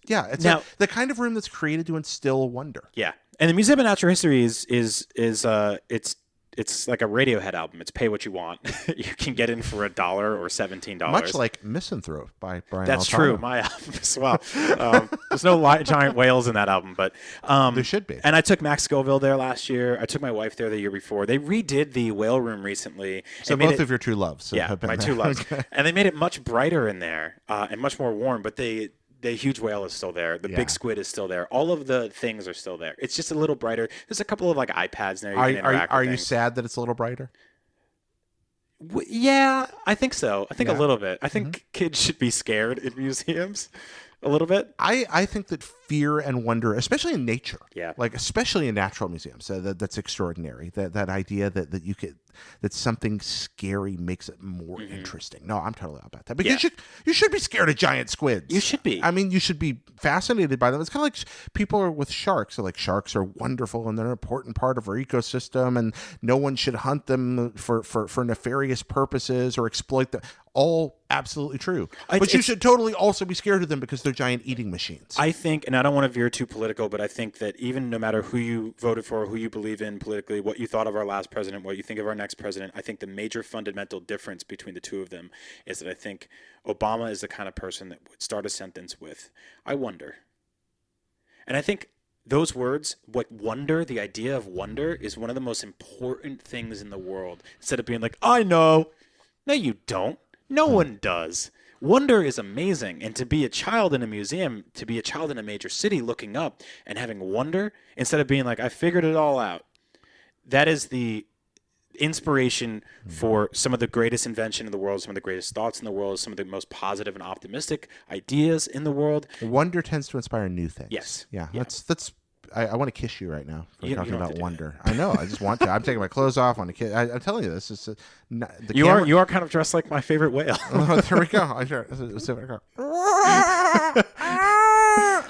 the kind of room that's created to instill wonder. Yeah. And the Museum of Natural History it's like a Radiohead album. It's pay what you want. You can get in for $1 or $17. Much like Misanthrope by Brian That's Altano. true. My album as well. There's no giant whales in that album, but there should be. And I took Max Scoville there last year. I took my wife there the year before. They redid the whale room recently. So both of your true loves. Have been my two loves. Okay. And they made it much brighter in there and much more warm, but the huge whale is still there. The big squid is still there. All of the things are still there. It's just a little brighter. There's a couple of like iPads there. Are you sad that it's a little brighter? Yeah, I think so. I think a little bit. I think kids should be scared in museums a little bit. I think that fear and wonder, especially in nature, like especially in natural museums, that's extraordinary. That idea that you could, that something scary makes it more interesting. No, I'm totally about that. Because you should be scared of giant squids. You should be. I mean, you should be fascinated by them. It's kind of like people are with sharks. So like sharks are wonderful and they're an important part of our ecosystem, and no one should hunt them for nefarious purposes or exploit them. All absolutely true. But you should totally also be scared of them because they're giant eating machines. I think, and I don't want to veer too political, but I think that even no matter who you voted for, who you believe in politically, what you thought of our last president, what you think of our next president, I think the major fundamental difference between the two of them is that I think Obama is the kind of person that would start a sentence with, I wonder. And I think those words, like wonder, the idea of wonder is one of the most important things in the world. Instead of being like, I know. No, you don't. No one does. Wonder is amazing. And to be a child in a museum, to be a child in a major city looking up and having wonder, instead of being like, I figured it all out, that is the inspiration for some of the greatest invention in the world, some of the greatest thoughts in the world, some of the most positive and optimistic ideas in the world. Wonder tends to inspire new things. Yes. Yeah. That's I want to kiss you right now for talking about wonder. I know. I just want to. I'm taking my clothes off. I want to kiss. I'm telling you, this is you are kind of dressed like my favorite whale. Oh, there we go.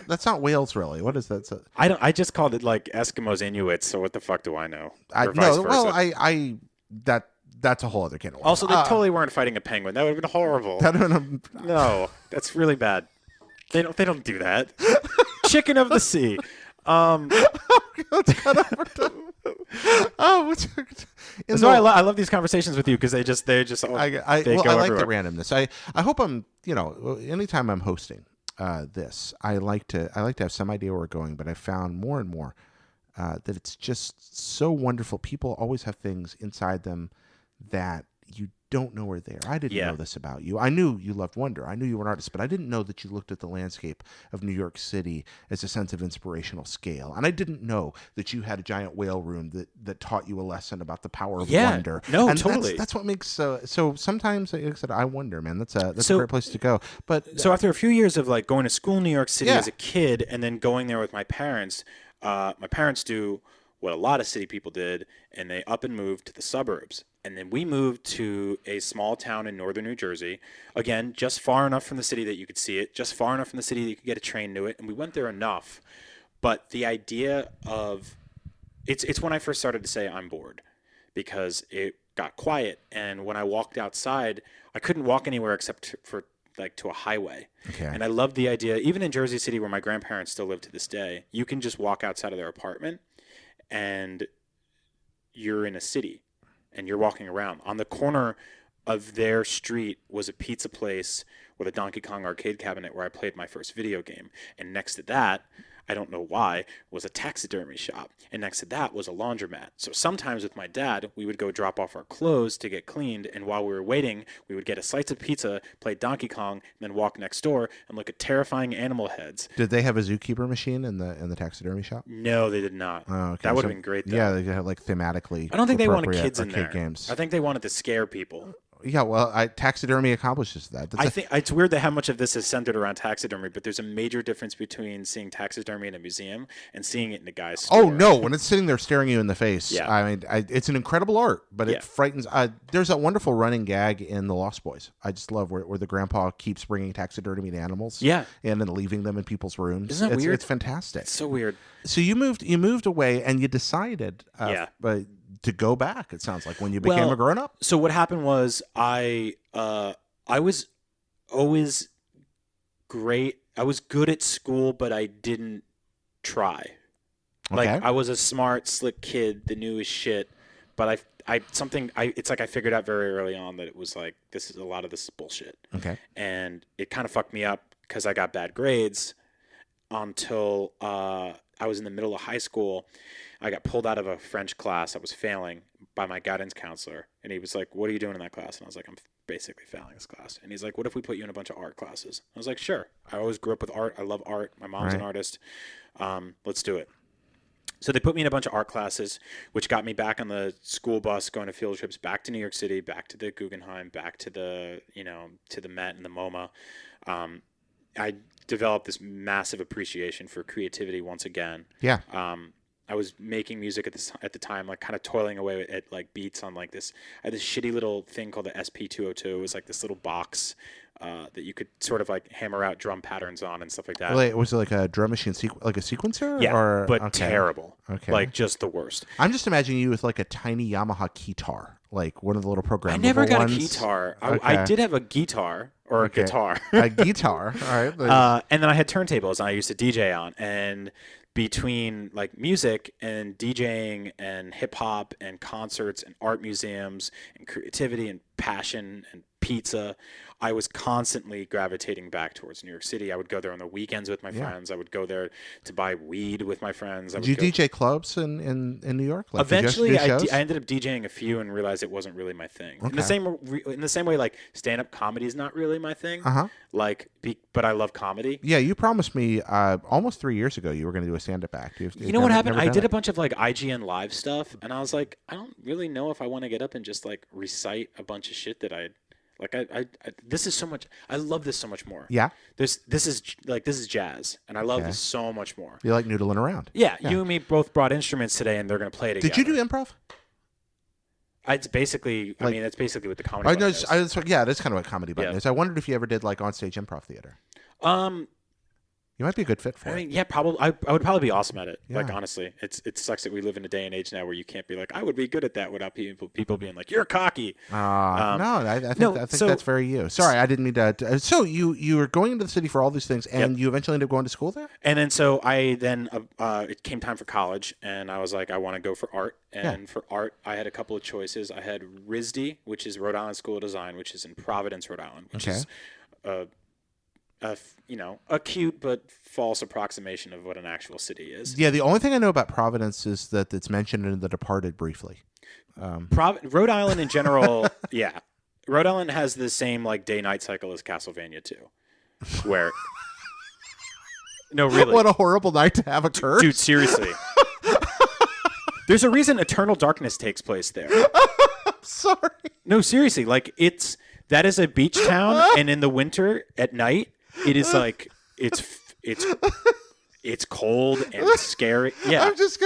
That's not whales, really. What is that? I just called it like Eskimos, Inuits. So what the fuck do I know? That's a whole other can of worms. Also, they totally weren't fighting a penguin. That would have been horrible. No, that's really bad. They don't do that. Chicken of the sea. Let's cut over. Oh, That's why I love these conversations with you, because they just I go like everywhere. the randomness. I hope I'm, anytime I'm hosting this, I like to have some idea where we're going, but I found more and more that it's just so wonderful. People always have things inside them that you don't know are there. I didn't know this about you. I knew you loved wonder. I knew you were an artist, but I didn't know that you looked at the landscape of New York City as a sense of inspirational scale. And I didn't know that you had a giant whale room that taught you a lesson about the power of wonder. No, and totally. That's what makes so sometimes, like I said, I wonder, man. That's a great place to go. But so after a few years of like going to school in New York City as a kid, and then going there with my parents do what a lot of city people did, and they up and moved to the suburbs. And then we moved to a small town in northern New Jersey. Again, just far enough from the city that you could see it, just far enough from the city that you could get a train to it. And we went there enough. But the idea of it's when I first started to say I'm bored, because it got quiet. And when I walked outside, I couldn't walk anywhere except for like to a highway. Okay. And I loved the idea, even in Jersey City, where my grandparents still live to this day, you can just walk outside of their apartment and you're in a city. And you're walking around. On the corner of their street was a pizza place with a Donkey Kong arcade cabinet where I played my first video game. And next to that, I don't know why, was a taxidermy shop. And next to that was a laundromat. So sometimes with my dad, we would go drop off our clothes to get cleaned. And while we were waiting, we would get a slice of pizza, play Donkey Kong, and then walk next door and look at terrifying animal heads. Did they have a zookeeper machine in the taxidermy shop? No, they did not. Oh, okay. That would have been great, though. Yeah, they had like thematically. I don't think they wanted kids in there. Games. I think they wanted to scare people. Yeah, well, taxidermy accomplishes that. I think it's weird that how much of this is centered around taxidermy, but there's a major difference between seeing taxidermy in a museum and seeing it in a guy's store. Oh no, when it's sitting there staring you in the face. Yeah. I mean, it's an incredible art, but it frightens. There's a wonderful running gag in The Lost Boys. I just love where the grandpa keeps bringing taxidermy animals. Yeah. And then leaving them in people's rooms. Isn't that weird? It's fantastic. It's so weird. So you moved away, and you decided. But to go back, it sounds like, when you became a grown up. So what happened was I was always great. I was good at school, but I didn't try. Okay. Like, I was a smart, slick kid that knew his shit, but it's like I figured out very early on that it was like, a lot of this is bullshit. Okay. And it kind of fucked me up because I got bad grades until I was in the middle of high school. I got pulled out of a French class. I was failing by my guidance counselor. And he was like, "What are you doing in that class?" And I was like, "I'm basically failing this class." And he's like, "What if we put you in a bunch of art classes?" I was like, "Sure." I always grew up with art. I love art. My mom's an artist. Let's do it. So they put me in a bunch of art classes, which got me back on the school bus going to field trips back to New York City, back to the Guggenheim, back to the Met and the MoMA. I developed this massive appreciation for creativity once again. Yeah. I was making music at the time, like kind of toiling away at like beats on like this. I had this shitty little thing called the SP202. It was like this little box that you could sort of like hammer out drum patterns on and stuff like that. Really, was it like a drum machine, like a sequencer? Yeah, but terrible. Okay. Like just the worst. I'm just imagining you with like a tiny Yamaha guitar, like one of the little programmable ones. I never got a guitar. I did have a guitar or a guitar. A guitar. All right. And then I had turntables and I used to DJ on. And between like music and DJing and hip hop and concerts and art museums and creativity and passion and pizza, I was constantly gravitating back towards New York City. I would go there on the weekends with my friends. I would go there to buy weed with my friends. Did you DJ clubs in New York? Like, eventually, I ended up DJing a few and realized it wasn't really my thing. Okay. In the same way, like stand-up comedy is not really my thing. But I love comedy. Yeah, you promised me almost 3 years ago you were going to do a stand-up act. You know what happened? I did a bunch of like IGN live stuff, and I was like, I don't really know if I want to get up and just like recite a bunch of shit that I. Like this is so much. I love this so much more. Yeah. This is jazz, and I love this so much more. You like noodling around. Yeah, you and me both brought instruments today, and they're gonna play together. Did you do improv? It's basically. I mean, that's basically what the comedy. That's kind of what comedy button is. I wondered if you ever did like onstage improv theater. You might be a good fit for I it. mean, yeah, probably. I would probably be awesome at it. Like, honestly, it sucks that we live in a day and age now where you can't be like, I would be good at that without people being like, you're cocky. No, I think that's very you. Sorry, I didn't mean to. So you were going into the city for all these things, and you eventually ended up going to school there? And then it came time for college, and I was like, I want to go for art. And for art, I had a couple of choices. I had RISD, which is Rhode Island School of Design, which is in Providence, Rhode Island, which is a cute but false approximation of what an actual city is. Yeah, the only thing I know about Providence is that it's mentioned in The Departed briefly. Rhode Island in general, yeah. Rhode Island has the same like day-night cycle as Castlevania too, where no, really, what a horrible night to have occurred, dude. Seriously, there's a reason Eternal Darkness takes place there. Sorry, no, seriously, like that is a beach town, and in the winter at night, it is like it's cold and scary. Yeah, I'm just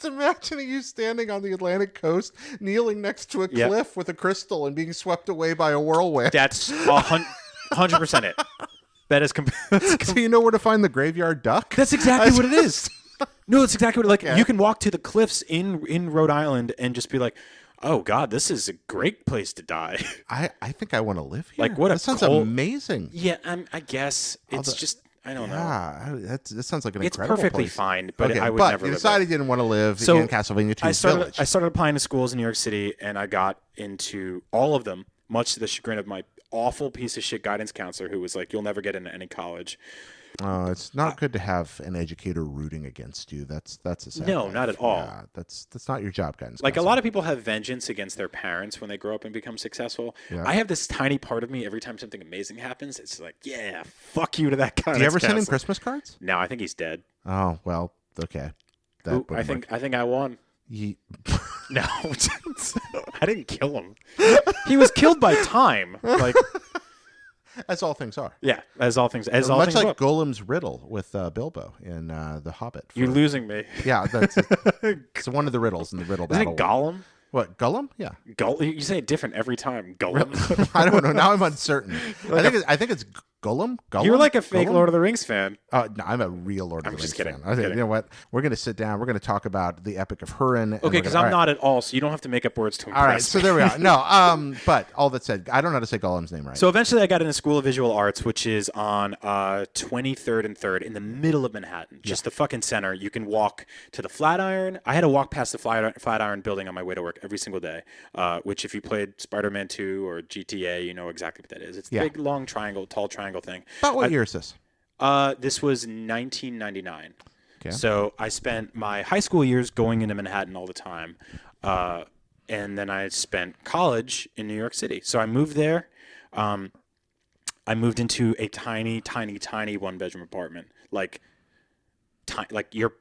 imagining you standing on the Atlantic coast, kneeling next to a cliff with a crystal and being swept away by a whirlwind. That's 100% it. That is. So you know where to find the graveyard duck? That's exactly what it is. No, it's exactly what. Like you can walk to the cliffs in Rhode Island and just be like, oh God, this is a great place to die. I think I want to live here. Like that sounds amazing. Yeah, I guess it's just I don't know. Yeah, that sounds like an it's incredible perfectly place. fine, but I would never. You live decided there. you didn't want to live so in Castlevania 2's village. I started applying to schools in New York City, and I got into all of them, much to the chagrin of my awful piece of shit guidance counselor, who was like, "You'll never get into any college." Oh, it's not good to have an educator rooting against you. That's a sad no, life. not at all. Yeah, that's not your job, guidance. Like counselor. a lot of people have vengeance against their parents when they grow up and become successful. Yeah. I have this tiny part of me every time something amazing happens. It's like, yeah, fuck you to that guy. Do you ever send him Christmas cards? No, I think he's dead. Oh well, okay. I think I won. No, I didn't kill him. He was killed by time. Like. As all things are. Yeah, as all things. Much like Golem's riddle with Bilbo in The Hobbit. You're losing me. Yeah, it's one of the riddles in the riddle battle. Isn't it Gollum? What, Gollum? Yeah. You say it different every time. Gollum. I don't know. Now I'm uncertain. I think it's Gollum. You're like a fake Lord of the Rings fan. No, I'm a real Lord of the Rings fan. I think, you know what? We're going to sit down. We're going to talk about the Epic of Hurin. Okay, because I'm not at all, so you don't have to make up words to impress All right, so there we are. No, but all that said, I don't know how to say Gollum's name right. So eventually I got into School of Visual Arts, which is on 23rd and 3rd in the middle of Manhattan, just the fucking center. You can walk to the Flatiron. I had to walk past the Flatiron building on my way to work every single day, which if you played Spider-Man 2 or GTA, you know exactly what that is. It's the big, long triangle, tall triangle thing. About what year is this? This was 1999. Okay. So I spent my high school years going into Manhattan all the time. And then I spent college in New York City. So I moved there. I moved into a tiny, tiny, tiny one-bedroom apartment. Like your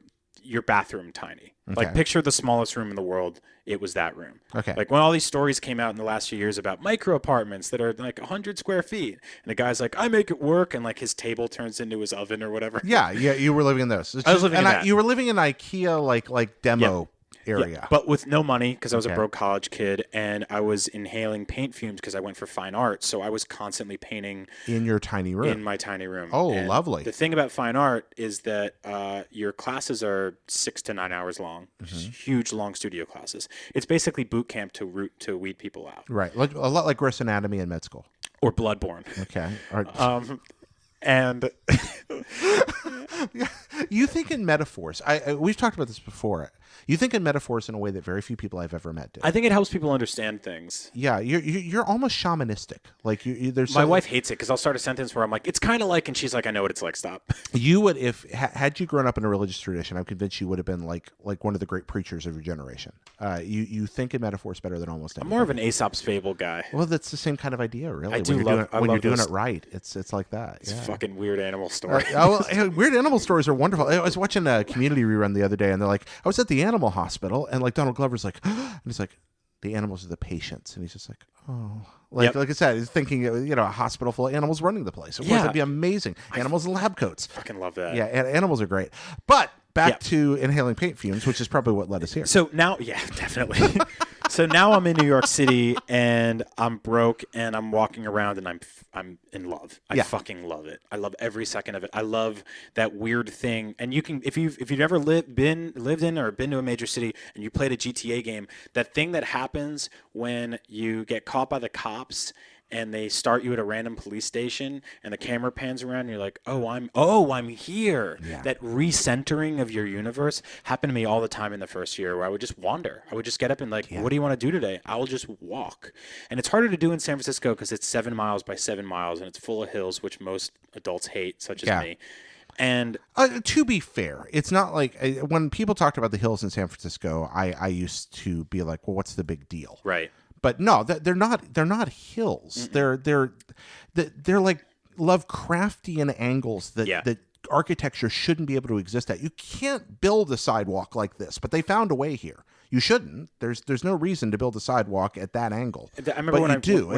bathroom tiny. Okay. Like picture the smallest room in the world. It was that room. Okay. Like when all these stories came out in the last few years about micro apartments that are like 100 square feet, and the guy's like, I make it work, and like his table turns into his oven or whatever. Yeah, you were living in those. I was living in that. You were living in IKEA like demo area, but with no money because I was a broke college kid, and I was inhaling paint fumes because I went for fine art. So I was constantly painting in your tiny room. In my tiny room. Oh, and lovely. The thing about fine art is that your classes are 6 to 9 hours long. Huge, long studio classes. It's basically boot camp to weed people out. Right, like a lot like Gross Anatomy in med school or Bloodborne. Okay. And you think in metaphors. We've talked about this before. You think in metaphors in a way that very few people I've ever met do. I think it helps people understand things. Yeah, you're almost shamanistic. Like there's my wife hates it because I'll start a sentence where I'm like, it's kind of like, and she's like, I know what it's like. Stop. You would, if had you grown up in a religious tradition, I'm convinced you would have been like one of the great preachers of your generation. You think in metaphors better than almost anybody. I'm more of an Aesop's Fable guy. Well, that's the same kind of idea, really. I do love when you're doing it right. It's like that. It's fucking weird animal story. Weird animal stories are wonderful. I was watching a Community rerun the other day, and they're like, I was at the animal hospital, and like Donald Glover's like, and he's like, the animals are the patients, and he's just like, oh, like I said, he's thinking, a hospital full of animals running the place. Of course, that'd be amazing. Animals in lab coats. Fucking love that. Yeah, animals are great. But back to inhaling paint fumes, which is probably what led us here. So now, definitely. So now I'm in New York City and I'm broke and I'm walking around and I'm in love. I fucking love it. I love every second of it. I love that weird thing. And you can if you've never lived in or been to a major city and you played a GTA game, that thing that happens when you get caught by the cops and they start you at a random police station and the camera pans around and you're like, I'm here. Yeah. That recentering of your universe happened to me all the time in the first year, where I would just wander. I would just get up and like, what do you want to do today? I will just walk. And it's harder to do in San Francisco because it's 7 miles by 7 miles and it's full of hills, which most adults hate, such as me. And to be fair, it's not like when people talked about the hills in San Francisco, I used to be like, well, what's the big deal? Right. But no, they're not hills. They're like Lovecraftian angles that architecture shouldn't be able to exist at. You can't build a sidewalk like this, but they found a way here. You shouldn't. There's no reason to build a sidewalk at that angle. I remember when I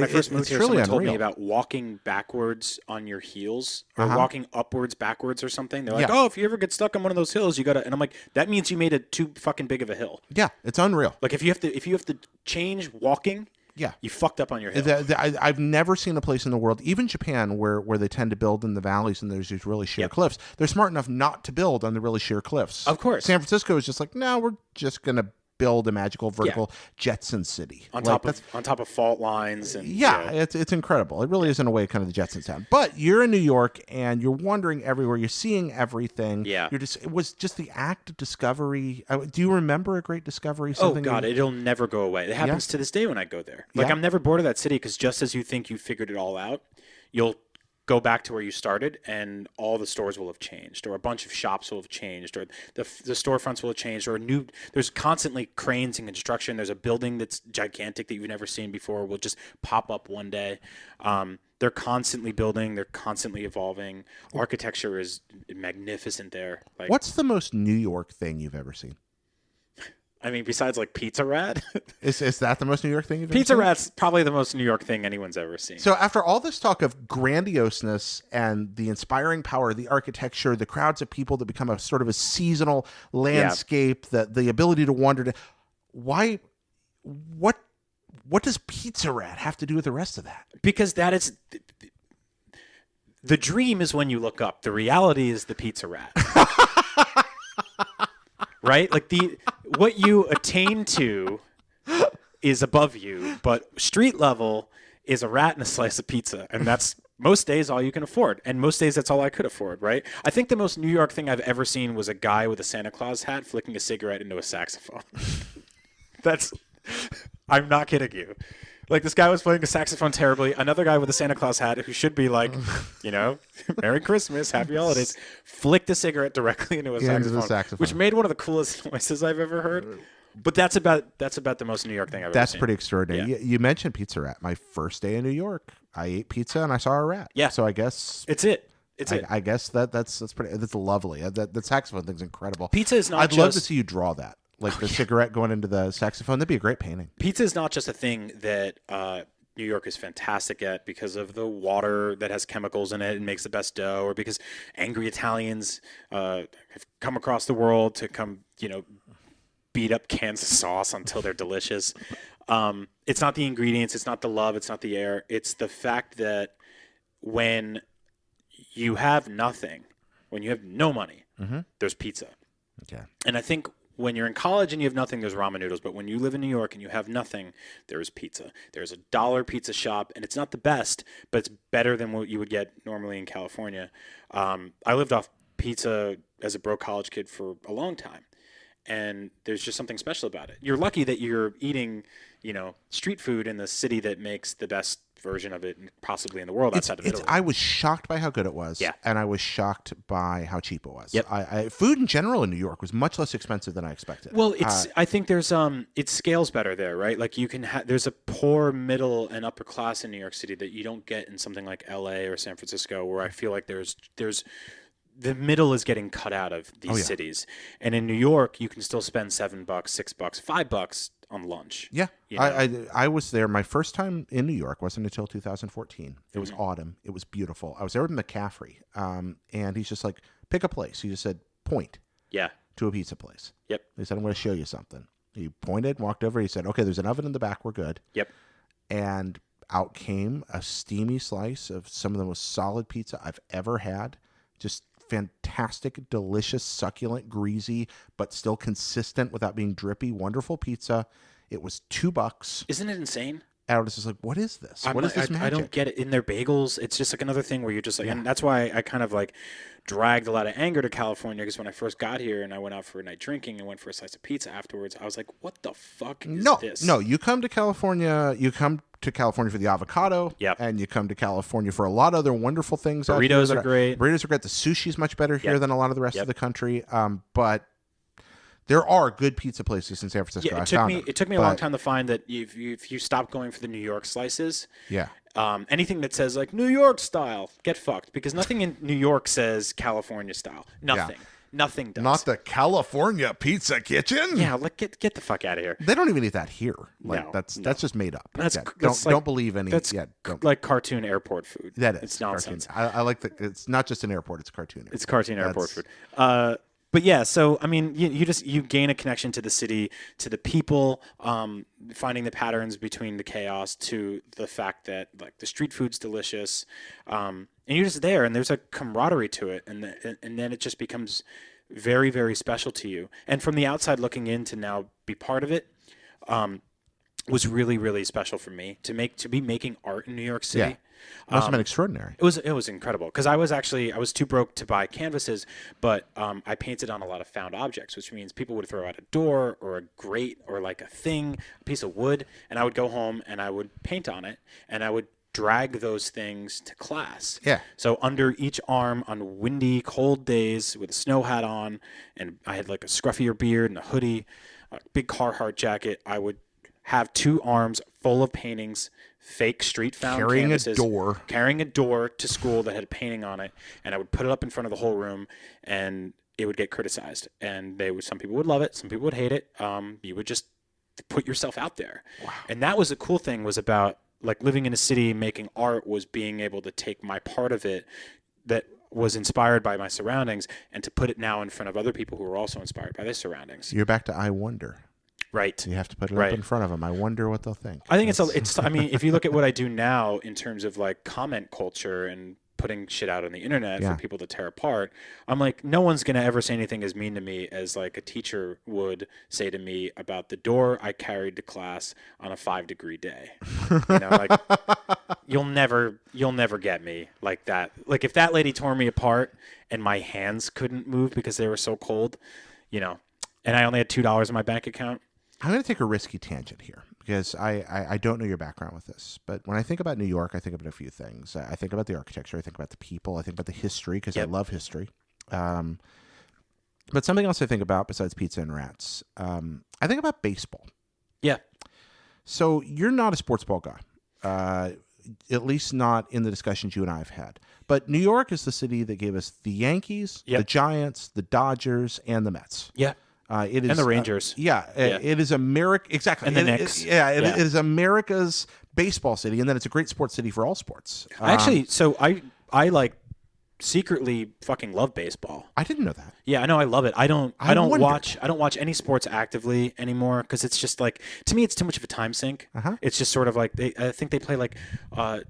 first moved here, someone told me about walking backwards on your heels or walking upwards backwards or something. They're like, oh, if you ever get stuck on one of those hills, you gotta. And I'm like, that means you made it too fucking big of a hill. Yeah, it's unreal. Like if you have to change walking. Yeah, you fucked up on your hill. I've never seen a place in the world, even Japan, where they tend to build in the valleys and there's these really sheer cliffs. They're smart enough not to build on the really sheer cliffs. Of course. San Francisco is just like, no, we're just going to build a magical vertical Jetson city. On top of fault lines. And it's incredible. It really is in a way kind of the Jetsons town. But you're in New York and you're wandering everywhere. You're seeing everything. Yeah. It was just the act of discovery. Do you remember a great discovery? Oh, God, it'll never go away. It happens to this day when I go there. Like, I'm never bored of that city because just as you think you figured it all out, you'll go back to where you started and all the stores will have changed, or a bunch of shops will have changed, or the storefronts will have changed, or there's constantly cranes in construction. There's a building that's gigantic that you've never seen before will just pop up one day. They're constantly building. They're constantly evolving. Architecture is magnificent there. Like, what's the most New York thing you've ever seen? I mean, besides like Pizza Rat. Is that the most New York thing you've ever seen? Pizza Rat's probably the most New York thing anyone's ever seen. So after all this talk of grandioseness and the inspiring power of the architecture, the crowds of people that become a sort of a seasonal landscape, the ability to wander, what does Pizza Rat have to do with the rest of that? Because that is... The dream is when you look up. The reality is the Pizza Rat. Right? Like what you attain to is above you, but street level is a rat and a slice of pizza. And that's most days all you can afford. And most days that's all I could afford, right? I think the most New York thing I've ever seen was a guy with a Santa Claus hat flicking a cigarette into a saxophone. I'm not kidding you. Like, this guy was playing a saxophone terribly. Another guy with a Santa Claus hat who should be like, Merry Christmas, Happy Holidays, flicked a cigarette directly into a saxophone, which made one of the coolest noises I've ever heard. But that's about the most New York thing I've ever seen. That's pretty extraordinary. Yeah. You mentioned Pizza Rat. My first day in New York, I ate pizza and I saw a rat. Yeah. So I guess it's it. I guess that's lovely. That saxophone thing's incredible. Pizza is not. I'd love to see you draw that. Like the cigarette going into the saxophone. That'd be a great painting. Pizza is not just a thing that New York is fantastic at because of the water that has chemicals in it and makes the best dough, or because angry Italians have come across the world to come, beat up cans of sauce until they're delicious. It's not the ingredients. It's not the love. It's not the air. It's the fact that when you have nothing, when you have no money, there's pizza. Okay. And I think when you're in college and you have nothing, there's ramen noodles. But when you live in New York and you have nothing, there's pizza. There's a $1 pizza shop, and it's not the best, but it's better than what you would get normally in California. I lived off pizza as a broke college kid for a long time, and there's just something special about it. You're lucky that you're eating, street food in the city that makes the best version of it possibly in the world outside of Italy. I was shocked by how good it was, and I was shocked by how cheap it was. Yep. Food in general in New York was much less expensive than I expected. Well, I think there's it scales better there, right? Like you can there's a poor middle and upper class in New York City that you don't get in something like LA or San Francisco, where I feel like there's the middle is getting cut out of these cities. And in New York, you can still spend $7, $6, $5 on lunch. Yeah. I was there. My first time in New York wasn't until 2014. It was autumn. It was beautiful. I was there with McCaffrey. And he's just like, pick a place. He just said, point to a pizza place. Yep. He said, I'm going to show you something. He pointed, walked over. He said, "Okay, there's an oven in the back. We're good." Yep. And out came a steamy slice of some of the most solid pizza I've ever had. Just fantastic, delicious, succulent, greasy, but still consistent without being drippy. Wonderful pizza. It was $2. Isn't it insane? And I was just like, what is this? What is this magic? I don't get it. In their bagels, it's just like another thing where you're just like, and that's why I kind of like dragged a lot of anger to California, because when I first got here and I went out for a night drinking and went for a slice of pizza afterwards, I was like, what the fuck is this? No, you come to California for the avocado, and you come to California for a lot of other wonderful things. Burritos are great. Burritos are great. The sushi's much better here than a lot of the rest of the country. But there are good pizza places in San Francisco. Yeah, it took me a long time to find that if you stop going for the New York slices, anything that says like New York style, get fucked, because nothing in New York says California style. Nothing. Yeah. Nothing does. Not the California Pizza Kitchen. Yeah, like get the fuck out of here. They don't even eat that here. Like that's just made up. Don't believe any. That's like cartoon airport food. That is. It's nonsense. I like that. It's not just an airport. It's cartoon. Airport. It's cartoon airport food. But yeah, so I mean, you gain a connection to the city, to the people, finding the patterns between the chaos, to the fact that like the street food's delicious, and you're just there, and there's a camaraderie to it, and then it just becomes very, very special to you. And from the outside looking in, to now be part of it, was really, really special for me to be making art in New York City. Yeah. Must have been extraordinary. It was incredible, because I was too broke to buy canvases, but I painted on a lot of found objects, which means people would throw out a door or a grate or like a thing, a piece of wood, and I would go home and I would paint on it, and I would drag those things to class. Yeah. So under each arm on windy, cold days with a snow hat on, and I had like a scruffier beard and a hoodie, a big Carhartt jacket, I would have 2 arms full of paintings, fake street found canvases, carrying a door to school that had a painting on it, and I would put it up in front of the whole room, and it would get criticized, and some people would love it, some people would hate it. You would just put yourself out there. Wow. And that was the cool thing, was about like living in a city, making art, was being able to take my part of it that was inspired by my surroundings, and to put it now in front of other people who are also inspired by their surroundings. You're back to I wonder. Right. You have to put it up in front of them. I wonder what they'll think. I think it's I mean, if you look at what I do now in terms of like comment culture and putting shit out on the internet for people to tear apart, I'm like, no one's going to ever say anything as mean to me as like a teacher would say to me about the door I carried to class on a 5-degree day. You know, like you'll never get me like that. Like if that lady tore me apart and my hands couldn't move because they were so cold, you know, and I only had $2 in my bank account. I'm going to take a risky tangent here, because I don't know your background with this. But when I think about New York, I think about a few things. I think about the architecture. I think about the people. I think about the history, because I love history. But something else I think about besides pizza and rats, I think about baseball. Yeah. So you're not a sports ball guy, at least not in the discussions you and I have had. But New York is the city that gave us the Yankees, the Giants, the Dodgers, and the Mets. Yeah. It is, and the Rangers. It is America. Exactly. And the Knicks. It is America's baseball city. And then it's a great sports city for all sports. Actually, so I like secretly fucking love baseball. I didn't know that. Yeah, I know, I love it. I don't watch any sports actively anymore, because it's just like, to me it's too much of a time sink. It's just sort of like I think they play like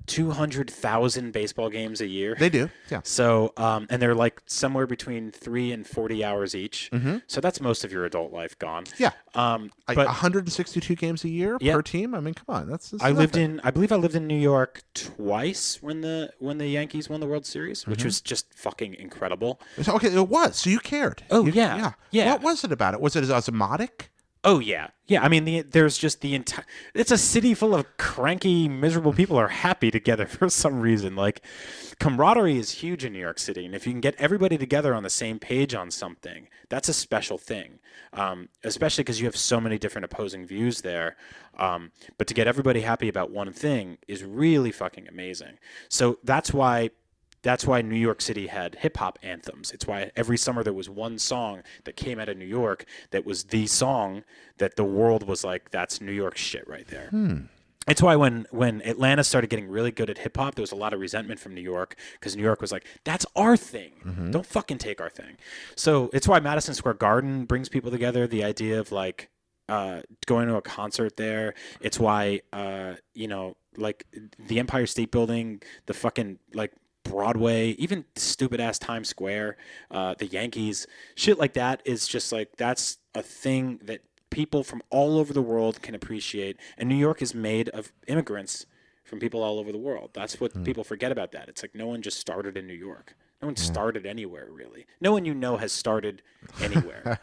200,000 baseball games a year. They do. Yeah. So and they're like somewhere between 3 and 40 hours each. So that's most of your adult life gone. Yeah. But 162 games a year per team. I mean, come on. That's I believe I lived in New York twice when the Yankees won the World Series, which was just fucking incredible. Okay, it was. So you cared. Oh, yeah. What was it about it? Was it osmotic? Oh, yeah. Yeah, I mean, there's just the entire... It's a city full of cranky, miserable people who are happy together for some reason. Like, camaraderie is huge in New York City, and if you can get everybody together on the same page on something, that's a special thing, especially because you have so many different opposing views there. But to get everybody happy about one thing is really fucking amazing. So that's why New York City had hip-hop anthems. It's why every summer there was one song that came out of New York that was the song that the world was like, that's New York shit right there. It's why when Atlanta started getting really good at hip-hop, there was a lot of resentment from New York, because New York was like, that's our thing. Don't fucking take our thing. So it's why Madison Square Garden brings people together, the idea of like going to a concert there. It's why, like the Empire State Building, the fucking like Broadway, even stupid ass Times Square, the Yankees, shit like that is just like that's a thing that people from all over the world can appreciate. And New York is made of immigrants from people all over the world. That's what people forget about that. It's like no one just started in New York. No one started anywhere really. No one has started anywhere.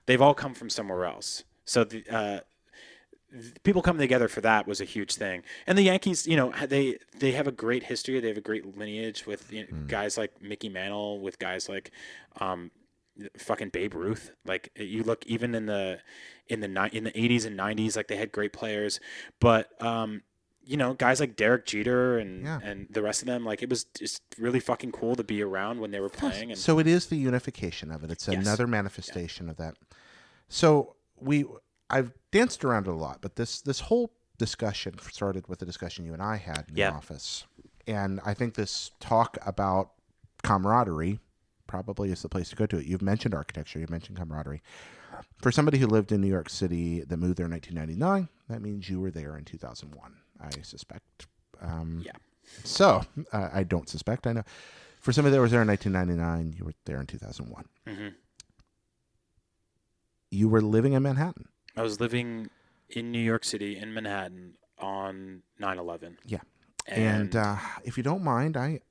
They've all come from somewhere else. So the people coming together for that was a huge thing. And the Yankees, they have a great history. They have a great lineage with guys like Mickey Mantle, with guys like fucking Babe Ruth. Like you look even in the 80s and 90s, like they had great players, but guys like Derek Jeter and the rest of them, like it was just really fucking cool to be around when they were playing. And so it is the unification of it. It's another manifestation of that. So I've danced around it a lot, but this whole discussion started with a discussion you and I had in the office. And I think this talk about camaraderie probably is the place to go to it. You've mentioned architecture. You've mentioned camaraderie. For somebody who lived in New York City that moved there in 1999, that means you were there in 2001, I suspect. So I don't suspect. I know. For somebody that was there in 1999, you were there in 2001. Mm-hmm. You were living in Manhattan. I was living in New York City, in Manhattan, on 9/11. Yeah. And if you don't mind, I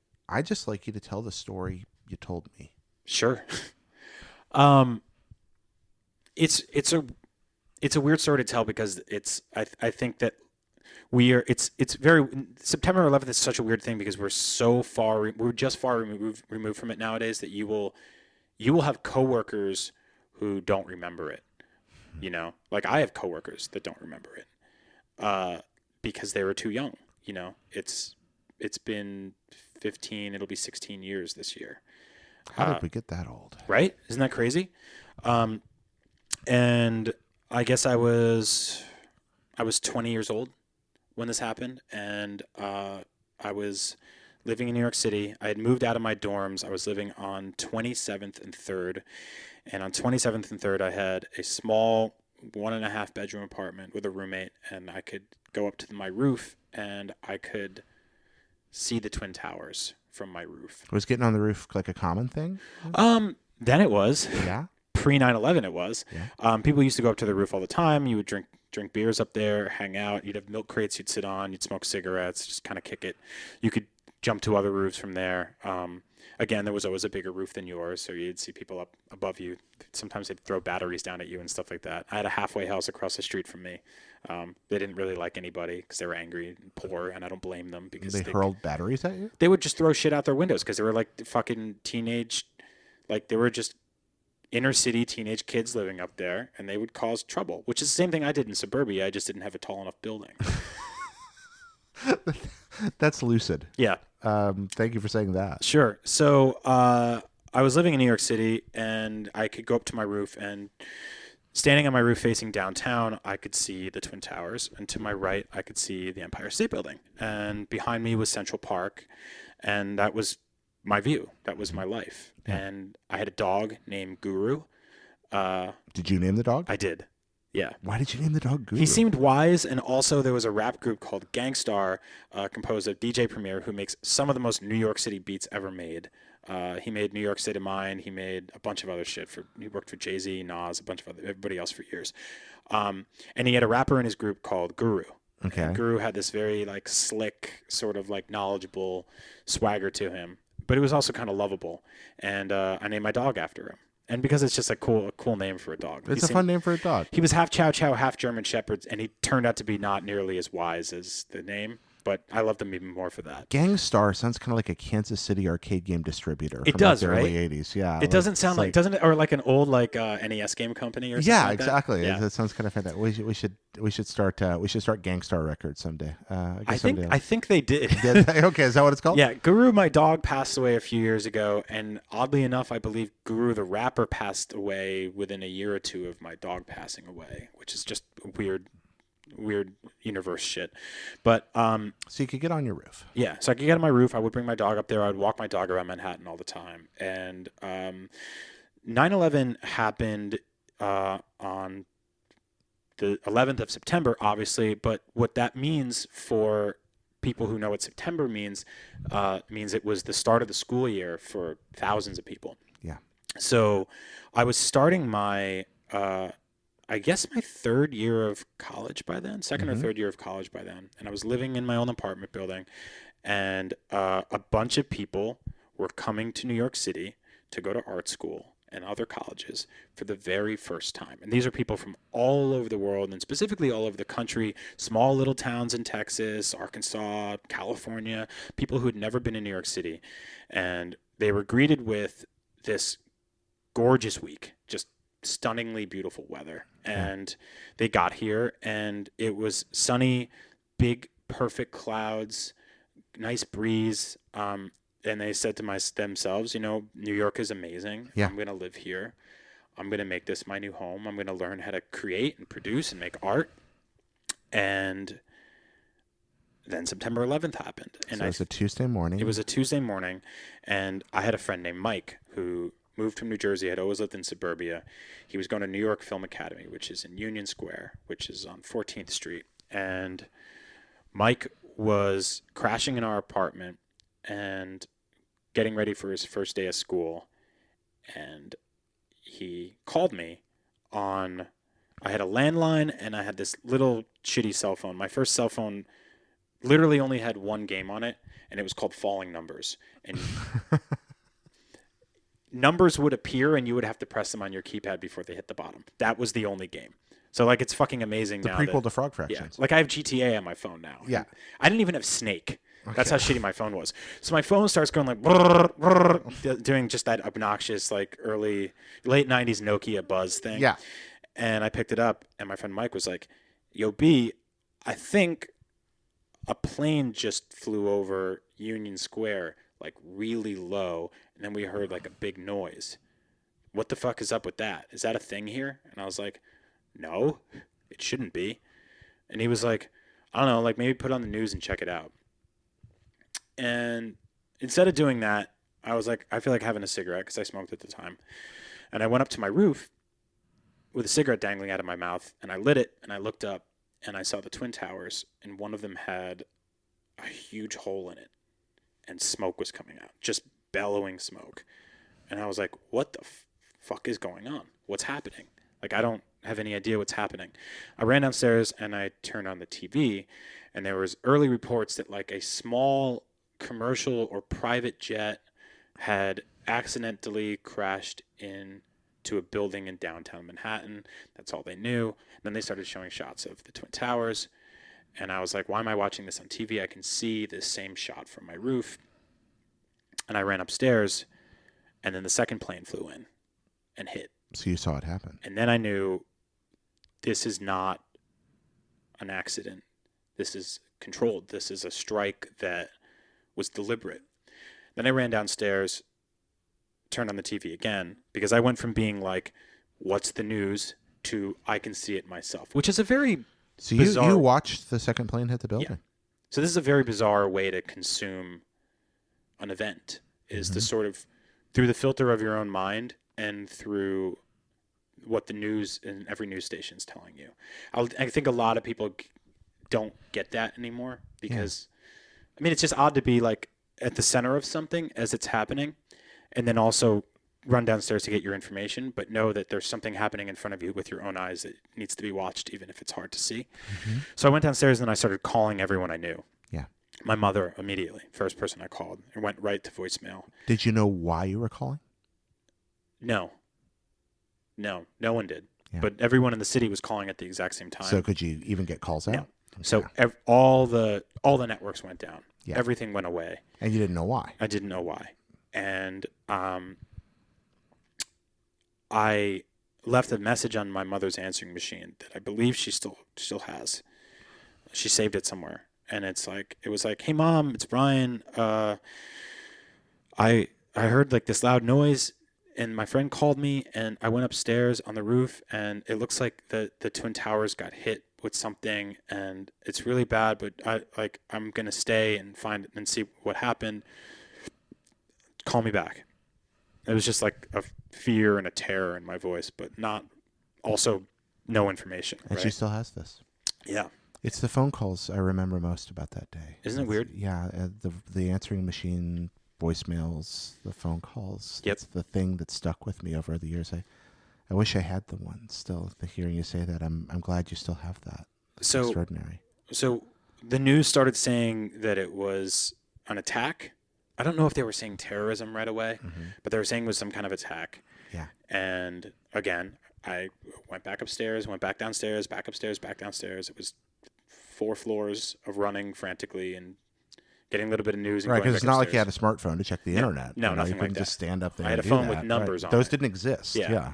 just like you to tell the story you told me. Sure. It's a weird story to tell because I think that it's very September 11th is such a weird thing because we're just far removed from it nowadays that you will have coworkers who don't remember it. Like I have coworkers that don't remember it because they were too young. It's been 15, it'll be 16 years this year. How did we get that old? Right? Isn't that crazy? And I guess I was 20 years old when this happened, and I was living in New York City. I had moved out of my dorms. I was living on 27th and 3rd. And on 27th and 3rd, I had a small 1.5 bedroom apartment with a roommate, and I could go up to my roof, and I could see the Twin Towers from my roof. Was getting on the roof like a common thing? Then it was. Yeah. Pre 9/11, it was. Yeah. People used to go up to the roof all the time. You would drink beers up there, hang out. You'd have milk crates you'd sit on. You'd smoke cigarettes, just kind of kick it. You could jump to other roofs from there. Again, there was always a bigger roof than yours, so you'd see people up above you. Sometimes they'd throw batteries down at you and stuff like that. I had a halfway house across the street from me. They didn't really like anybody because they were angry and poor, and I don't blame them because they hurled batteries at you? They would just throw shit out their windows because they were like fucking teenage, like they were just inner city teenage kids living up there, and they would cause trouble, which is the same thing I did in suburbia. I just didn't have a tall enough building. That's lucid. Yeah. Thank you for saying that. Sure. So I was living in New York City, and I could go up to my roof, and standing on my roof facing downtown, I could see the Twin Towers, and to my right, I could see the Empire State Building, and behind me was Central Park, and that was my view. That was my life. Yeah. And I had a dog named Guru. Did you name the dog? I did. Yeah. Why did you name the dog Guru? He seemed wise, and also there was a rap group called Gangstar, composed of DJ Premier, who makes some of the most New York City beats ever made. He made New York State of Mind. He made a bunch of other shit. He worked for Jay-Z, Nas, a bunch of everybody else for years. And he had a rapper in his group called Guru. Okay. And Guru had this very like slick, sort of like knowledgeable swagger to him, but he was also kind of lovable. And I named my dog after him. And because it's just a cool name for a dog. It's a fun name for a dog. He was half Chow Chow, half German Shepherd, and he turned out to be not nearly as wise as the name. But I loved him even more for that. Gangstar sounds kind of like a Kansas City arcade game distributor. It from does, like the right? early 80s. Yeah. It doesn't sound like, doesn't it? Or like an old NES game company or something. Yeah, like exactly. That? Yeah. That sounds kind of fantastic. We should start Gangstar Records someday. I think they did. Okay, is that what it's called? Yeah, Guru, my dog, passed away a few years ago, and oddly enough, I believe Guru the rapper passed away within a year or two of my dog passing away, which is just weird universe shit. But so you could get on your roof. Yeah, so I could get on my roof. I would bring my dog up there. I would walk my dog around Manhattan all the time. And 9/11 happened on the 11th of September, obviously, but what that means for people who know what September means it was the start of the school year for thousands of people. Yeah. So I was starting my, I guess my third year of college by then, second or third year of college by then. And I was living in my own apartment building, and a bunch of people were coming to New York City to go to art school and other colleges for the very first time. And these are people from all over the world, and specifically all over the country, small little towns in Texas, Arkansas, California, people who had never been in New York City. And they were greeted with this gorgeous week, just stunningly beautiful weather. And they got here, and it was sunny, big, perfect clouds, nice breeze. And they said to themselves, New York is amazing. Yeah. I'm going to live here. I'm going to make this my new home. I'm going to learn how to create and produce and make art. And then September 11th happened. And so it was a Tuesday morning. It was a Tuesday morning. And I had a friend named Mike who moved from New Jersey, had always lived in suburbia. He was going to New York Film Academy, which is in Union Square, which is on 14th Street. And Mike was crashing in our apartment and getting ready for his first day of school, and he called me on, I had a landline and I had this little shitty cell phone. My first cell phone literally only had one game on it, and it was called Falling Numbers. And numbers would appear and you would have to press them on your keypad before they hit the bottom. That was the only game. So it's fucking amazing now. The prequel to Frog Fractions. Yeah, I have GTA on my phone now. Yeah. I didn't even have Snake. Okay. That's how shitty my phone was. So my phone starts going like brrr, brrr, doing just that obnoxious late 90s Nokia buzz thing. Yeah. And I picked it up, and my friend Mike was like, "Yo, B, I think a plane just flew over Union Square really low, and then we heard a big noise. What the fuck is up with that? Is that a thing here?" And I was like, "No, it shouldn't be." And he was like, "I don't know, maybe put on the news and check it out." And instead of doing that, I was like, I feel like having a cigarette because I smoked at the time. And I went up to my roof with a cigarette dangling out of my mouth, and I lit it, and I looked up, and I saw the Twin Towers, and one of them had a huge hole in it, and smoke was coming out, just bellowing smoke. And I was like, what the fuck is going on? What's happening? I don't have any idea what's happening. I ran downstairs, and I turned on the TV, and there was early reports that a small commercial or private jet had accidentally crashed into a building in downtown Manhattan. That's all they knew. And then they started showing shots of the Twin Towers. And I was like, why am I watching this on TV? I can see this same shot from my roof. And I ran upstairs, and then the second plane flew in and hit. So you saw it happen. And then I knew this is not an accident. This is controlled. This is a strike that was deliberate. Then I ran downstairs, turned on the TV again, because I went from being like, what's the news, to I can see it myself, which is a very bizarre... you watched the second plane hit the building? Yeah. So this is a very bizarre way to consume an event, is to sort of, through the filter of your own mind and through what the news and every news station is telling you. I think a lot of people don't get that anymore because... Yeah. I mean, it's just odd to be at the center of something as it's happening, and then also run downstairs to get your information, but know that there's something happening in front of you with your own eyes that needs to be watched, even if it's hard to see. Mm-hmm. So I went downstairs and I started calling everyone I knew. Yeah. My mother immediately, first person I called, and went right to voicemail. Did you know why you were calling? No, no one did. Yeah. But everyone in the city was calling at the exact same time. So could you even get calls out? No. So all the networks went down. Yeah. Everything went away. And you didn't know why? I didn't know why. And I left a message on my mother's answering machine that I believe she still has. She saved it somewhere. And it was like, "Hey Mom, it's Brian. I heard this loud noise, and my friend called me, and I went upstairs on the roof, and it looks like the Twin Towers got hit with something, and it's really bad, but I'm gonna stay and find it and see what happened. Call me back." It was just a fear and a terror in my voice, but not no information. And right? she still has this. Yeah. It's the phone calls I remember most about that day. Isn't it weird? Yeah, the answering machine, voicemails, the phone calls. Yep. It's the thing that stuck with me over the years. I wish I had the one still. The hearing you say that, I'm glad you still have that. It's extraordinary. So the news started saying that it was an attack. I don't know if they were saying terrorism right away, but they were saying it was some kind of attack. Yeah. And again, I went back upstairs, went back downstairs, back upstairs, back downstairs. It was 4 floors of running frantically and getting a little bit of news. And right, because because it's not like you had a smartphone to check the internet. No, you nothing you couldn't like that. just stand up there. I had and a do phone that. with numbers right. on Those it. didn't exist. Yeah.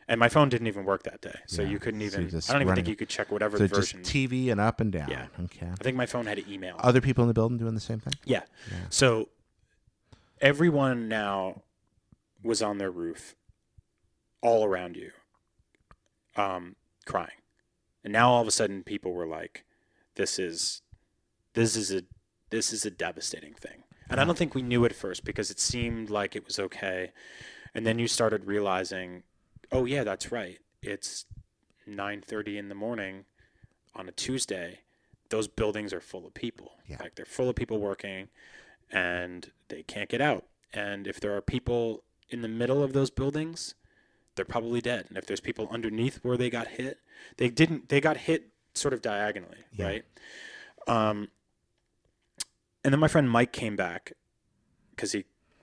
And my phone didn't even work that day, so Yeah. you couldn't So even. you just I don't even think running- you could check whatever So version. just TV and up and down. Yeah. Okay. I think my phone had email. Other people in the building doing the same thing? Yeah. So everyone now was on their roof, all around you, crying, and now all of a sudden people were like, "This is a devastating thing." And I don't think we knew at first because it seemed like it was okay, and then you started realizing, "Oh yeah, that's right. It's 9:30 in the morning on a Tuesday. Those buildings are full of people. Yeah. Like they're full of people working, and they can't get out. And if there are people in the middle of those buildings, they're probably dead. And if there's people underneath where they got hit, they got hit sort of diagonally, right? And then my friend Mike came back because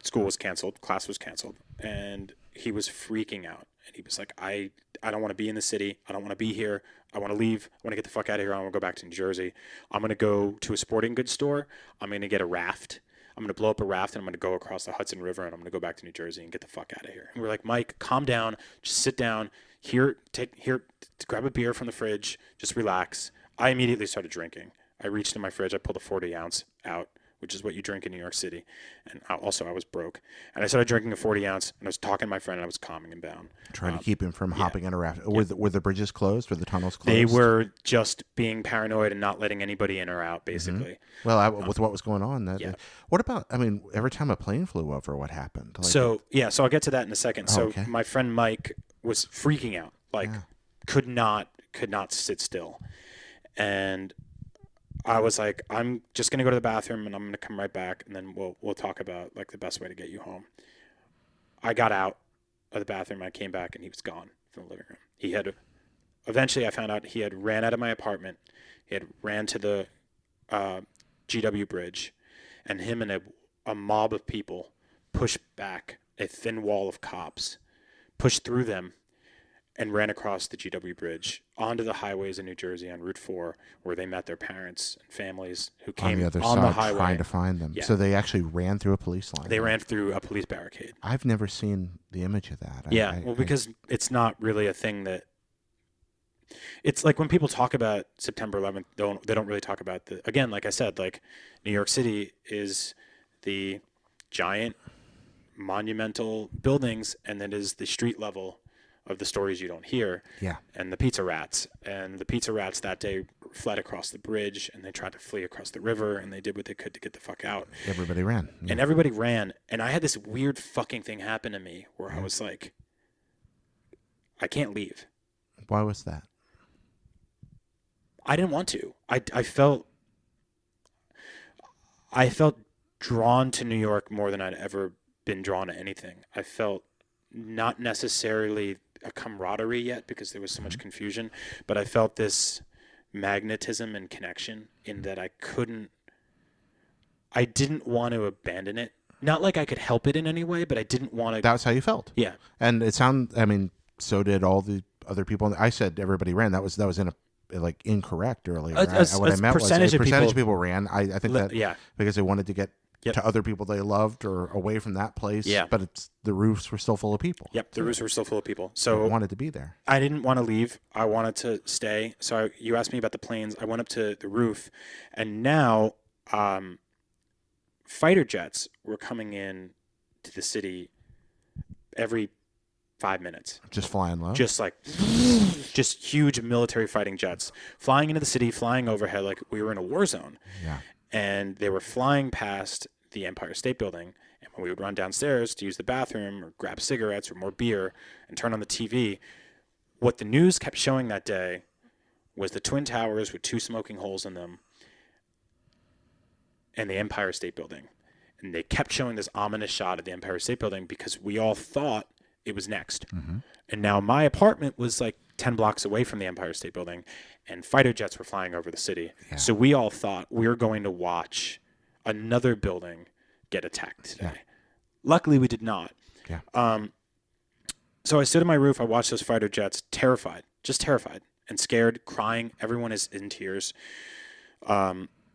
school was canceled, class was canceled, and he was freaking out. And he was like, I don't want to be in the city. I don't want to be here. I want to leave. I want to get the fuck out of here. I want to go back to New Jersey. I'm going to go to a sporting goods store. I'm going to get a raft. I'm going to blow up a raft, and I'm going to go across the Hudson River, and I'm going to go back to New Jersey and get the fuck out of here. And we're like, Mike, calm down. Just sit down. Grab a beer from the fridge. Just relax. I immediately started drinking. I reached in my fridge. I pulled a 40 ounce out, which is what you drink in New York City. And also I was broke. And I started drinking a 40 ounce, and I was talking to my friend, and I was calming him down. Trying to keep him from hopping in a raft. Were the bridges closed? Were the tunnels closed? They were just being paranoid and not letting anybody in or out, basically. Well, with what was going on. What about, every time a plane flew over, what happened? Like, So I'll get to that in a second. okay. My friend Mike was freaking out, could not sit still. And I was like, I'm just going to go to the bathroom and I'm going to come right back, and then we'll talk about like the best way to get you home. I got out of the bathroom, I came back, and he was gone from the living room. Eventually I found out he had ran out of my apartment. He had ran to the GW bridge, and him and a mob of people pushed back a thin wall of cops, pushed through them, and ran across the GW bridge onto the highways in New Jersey on Route 4, where they met their parents and families who came on the other on side the highway trying to find them. Yeah. So they actually ran through a police line. They ran through a police barricade. I've never seen the image of that. Because it's not really a thing that. It's like when people talk about September 11th, they don't really talk about again, like I said, like New York City is the giant monumental buildings, and then is the street level of the stories you don't hear. Yeah. And the pizza rats. And the pizza rats that day fled across the bridge, and they tried to flee across the river, and they did what they could to get the fuck out. Everybody ran. Yeah. And everybody ran. And I had this weird fucking thing happen to me where I was like, I can't leave. Why was that? I didn't want to. I felt drawn to New York more than I'd ever been drawn to anything. I felt not necessarily a camaraderie yet because there was so much confusion, but I felt this magnetism and connection in that I didn't want to abandon it. Not like I could help it in any way, but I didn't want to. That was how you felt. Yeah. And so did all the other people. I said everybody ran. That was incorrect earlier. What I meant was a percentage of people ran. I think that because they wanted to get to other people they loved or away from that place. Yeah. But the roofs were still full of people. Yep, the roofs were still full of people. So I wanted to be there. I didn't want to leave. I wanted to stay. So you asked me about the planes. I went up to the roof, and now fighter jets were coming in to the city every 5 minutes. Just flying low? Just huge military fighting jets flying into the city, flying overhead like we were in a war zone. Yeah. And they were flying past the Empire State Building. And when we would run downstairs to use the bathroom or grab cigarettes or more beer and turn on the TV, what the news kept showing that day was the Twin Towers with 2 smoking holes in them and the Empire State Building. And they kept showing this ominous shot of the Empire State Building because we all thought it was next. Mm-hmm. And now my apartment was like 10 blocks away from the Empire State Building, and fighter jets were flying over the city. Yeah. So we all thought we were going to watch another building get attacked today. Yeah. Luckily, we did not. Yeah. So I stood on my roof. I watched those fighter jets, terrified, just terrified and scared, crying. Everyone is in tears.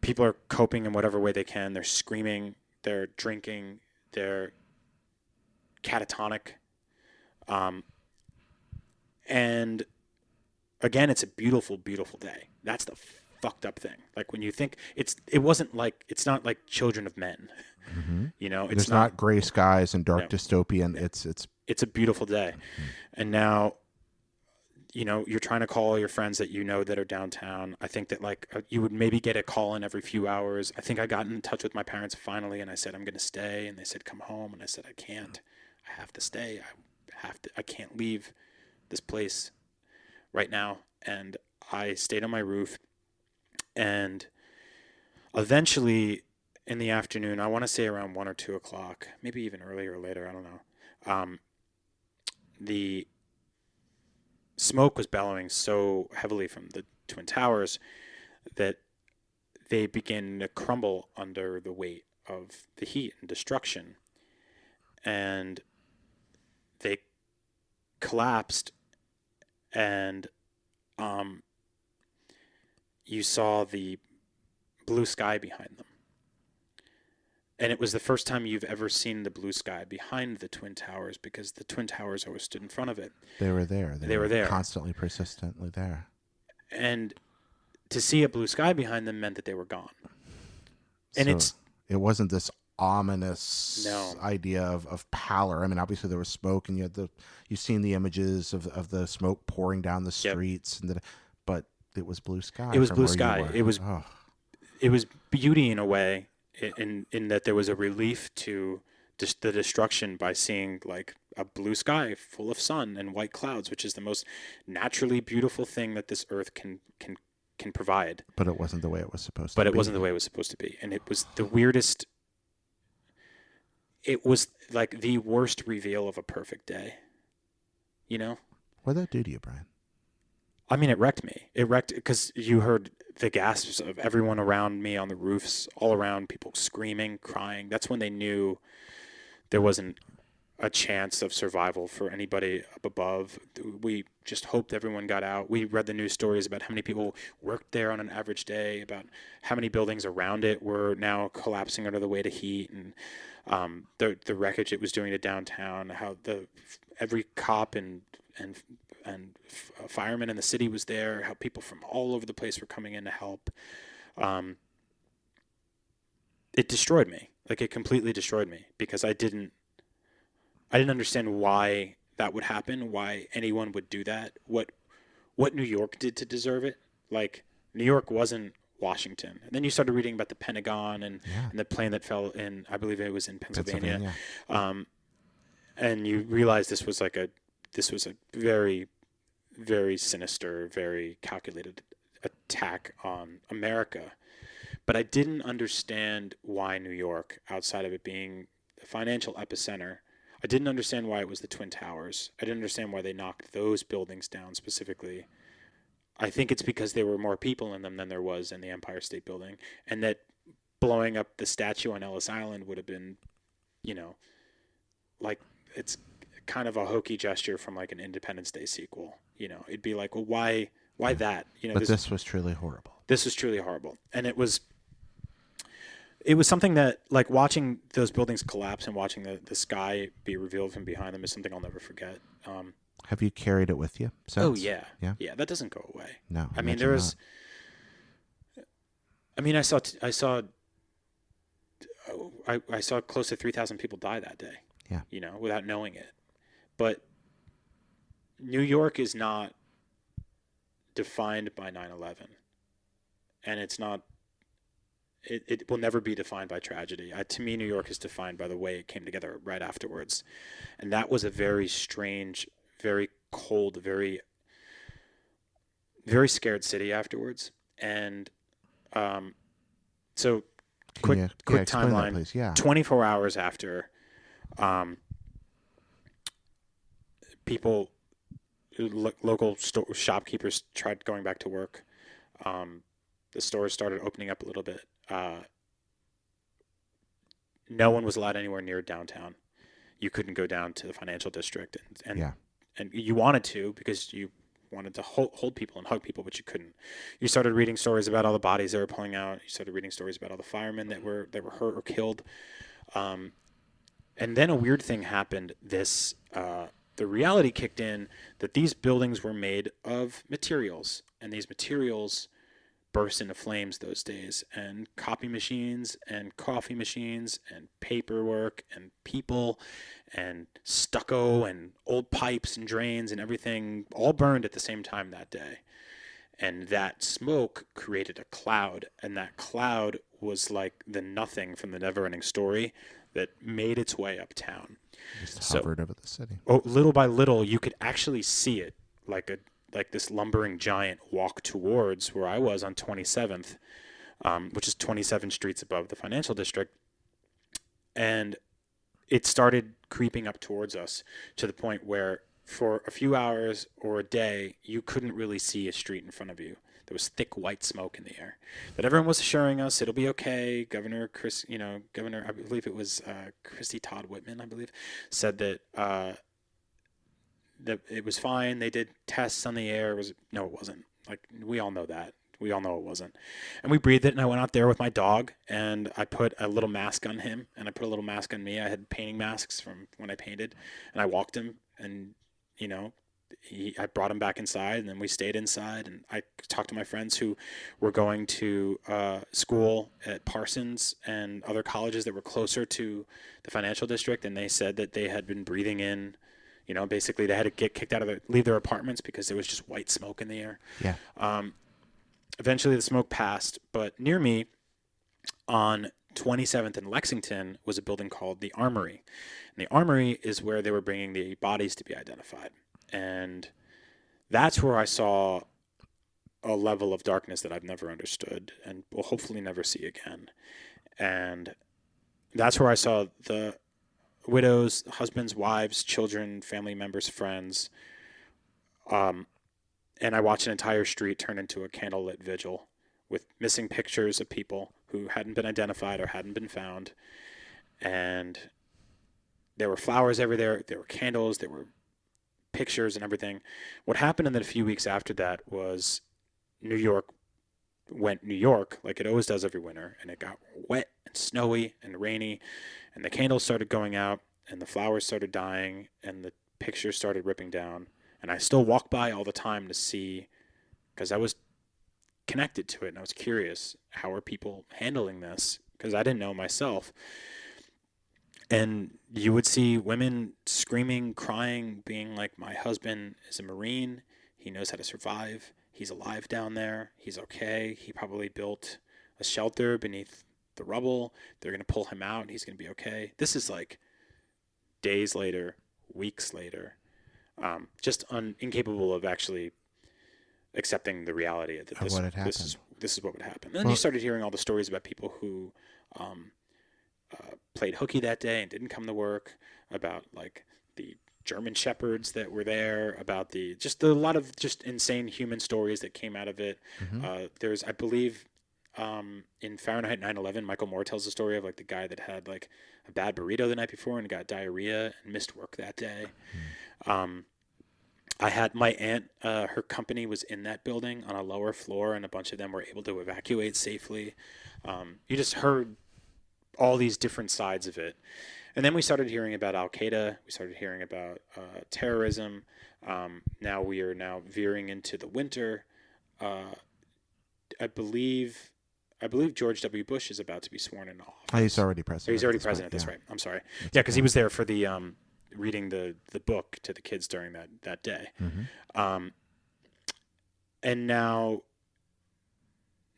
People are coping in whatever way they can. They're screaming. They're drinking. They're catatonic. And again, it's a beautiful, beautiful day. That's the fucked up thing. Like when you think it's not like Children of Men. Mm-hmm. You know, there's not gray skies and dark dystopian. It's a beautiful day. Mm-hmm. And now, you know, you're trying to call your friends that you know that are downtown. I think that like you would maybe get a call in every few hours. I think I got in touch with my parents finally, and I said, I'm going to stay. And they said, come home. And I said, I can't. I have to stay. I can't leave this place right now. And I stayed on my roof. And eventually in the afternoon, I want to say around 1 or 2 o'clock, maybe even earlier or later, I don't know. The smoke was bellowing so heavily from the Twin Towers that they began to crumble under the weight of the heat and destruction. And they collapsed, and you saw the blue sky behind them. And it was the first time you've ever seen the blue sky behind the Twin Towers, because the Twin Towers always stood in front of it. They were there. They were there. Constantly, persistently there. And to see a blue sky behind them meant that they were gone. And so it wasn't this ominous idea of pallor. I mean, obviously there was smoke, and you've seen the images of the smoke pouring down the streets, but it was blue sky. It was blue sky. It was beauty in a way. In that there was a relief to the destruction by seeing like a blue sky full of sun and white clouds, which is the most naturally beautiful thing that this earth can provide. But it wasn't the way it was supposed to be. But it wasn't the way it was supposed to be. And it was the weirdest. It was like the worst reveal of a perfect day. You know? What did that do to you, Brian? I mean, it wrecked me. It wrecked because you heard the gasps of everyone around me on the roofs, all around, people screaming, crying. That's when they knew there wasn't a chance of survival for anybody up above. We just hoped everyone got out. We read the news stories about how many people worked there on an average day, about how many buildings around it were now collapsing under the weight of heat, and the wreckage it was doing to downtown, how every cop and fireman in the city was there, how people from all over the place were coming in to help. It destroyed me. Like, it completely destroyed me, because I didn't understand why that would happen, why anyone would do that, what New York did to deserve it. Like, New York wasn't Washington. And then you started reading about the Pentagon and the plane that fell in, I believe it was in Pennsylvania. And you realize this was a very, very sinister, very calculated attack on America. But I didn't understand why New York, outside of it being the financial epicenter. I didn't understand why it was the Twin Towers. I didn't understand why they knocked those buildings down specifically. I think it's because there were more people in them than there was in the Empire State Building, and that blowing up the statue on Ellis Island would have been, like, it's kind of a hokey gesture from like an Independence Day sequel. It'd be like, well, why that? But this was truly horrible. This was truly horrible, and it was something that, like, watching those buildings collapse and watching the sky be revealed from behind them is something I'll never forget. Have you carried it with you since? Oh yeah. That doesn't go away. No, I mean, there was. I mean, I saw close to 3,000 people die that day. Yeah. Without knowing it. But New York is not defined by 9/11, and it's not. It will never be defined by tragedy. To me, New York is defined by the way it came together right afterwards, and that was a very strange, very cold, very very scared city afterwards. And so Can you quick explain that, timeline. please? Yeah. 24 hours after, people, local shopkeepers tried going back to work. The stores started opening up a little bit. No one was allowed anywhere near downtown. You couldn't go down to the financial district, and you wanted to because you wanted to hold people and hug people, but you couldn't. You started reading stories about all the bodies they were pulling out. You started reading stories about all the firemen that were hurt or killed. And then a weird thing happened. The reality kicked in that these buildings were made of materials, and these materials burst into flames those days, and copy machines and coffee machines and paperwork and people and stucco and old pipes and drains and everything all burned at the same time that day. And that smoke created a cloud, and that cloud was like the nothing from the Never-Ending Story that made its way uptown. Just hovered over the city. Little by little, you could actually see it, like this lumbering giant walk towards where I was on 27th, which is 27 streets above the financial district. And it started creeping up towards us to the point where for a few hours or a day, you couldn't really see a street in front of you. There was thick white smoke in the air. But everyone was assuring us it'll be okay. Governor, I believe it was Christy Todd Whitman, I believe, said that that it was fine. They did tests on the air. No, it wasn't. Like, we all know that. We all know it wasn't. And we breathed it, and I went out there with my dog, and I put a little mask on him, and I put a little mask on me. I had painting masks from when I painted, and I walked him, and, I brought him back inside, and then we stayed inside, and I talked to my friends who were going to school at Parsons and other colleges that were closer to the financial district, and they said that they had been breathing in, basically they had to get kicked out of leave their apartments because there was just white smoke in the air. Yeah. Eventually the smoke passed, but near me on 27th in Lexington was a building called the Armory. And the Armory is where they were bringing the bodies to be identified. And that's where I saw a level of darkness that I've never understood and will hopefully never see again. And that's where I saw the widows, husbands, wives, children, family members, friends. And I watched an entire street turn into a candlelit vigil with missing pictures of people who hadn't been identified or hadn't been found. And there were flowers everywhere. There were candles. There were pictures and everything. What happened in the few weeks after that was New York went New York like it always does every winter, and it got wet and snowy and rainy, and the candles started going out, and the flowers started dying, and the pictures started ripping down. And I still walk by all the time to see, because I was connected to it, and I was curious, how are people handling this? Because I didn't know myself. And you would see women screaming, crying, being like, my husband is a Marine. He knows how to survive. He's alive down there. He's okay. He probably built a shelter beneath the rubble. They're going to pull him out. He's going to be okay. This is like days later, weeks later, just incapable of actually accepting the reality that this is what would happen. And then you started hearing all the stories about people who played hooky that day and didn't come to work, about like the German shepherds that were there, about a lot of just insane human stories that came out of it. Mm-hmm. There's, I believe, in Fahrenheit 9/11, Michael Moore tells the story of like the guy that had like a bad burrito the night before and got diarrhea and missed work that day. Mm. I had my aunt, her company was in that building on a lower floor, and a bunch of them were able to evacuate safely. You just heard all these different sides of it. And then we started hearing about Al-Qaeda. We started hearing about terrorism. Now we are veering into the winter. I believe George W. Bush is about to be sworn in office. Oh, he's already president. He's already president. That's right. I'm sorry. Yeah, because he was there for the reading the book to the kids during that day. Mm-hmm. And now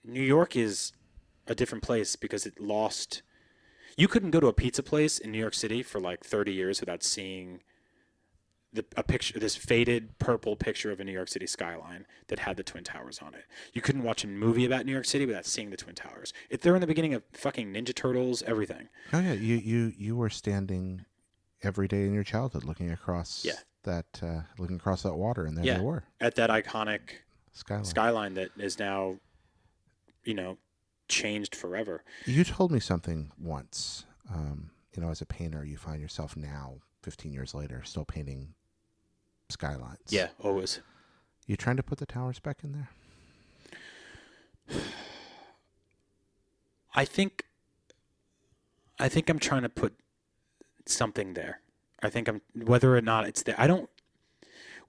New York is a different place because it lost. You couldn't go to a pizza place in New York City for like 30 years without seeing a picture, this faded purple picture of a New York City skyline that had the Twin Towers on it. You couldn't watch a movie about New York City without seeing the Twin Towers. If they're in the beginning of fucking Ninja Turtles, everything. Oh yeah, you were standing every day in your childhood looking across looking across that water, and there they were at that iconic skyline that is now, changed forever. You told me something once. As a painter, you find yourself now, 15 years later, still painting skylines. Yeah, always. You trying to put the towers back in there? I think I'm trying to put something there. I think whether or not it's there.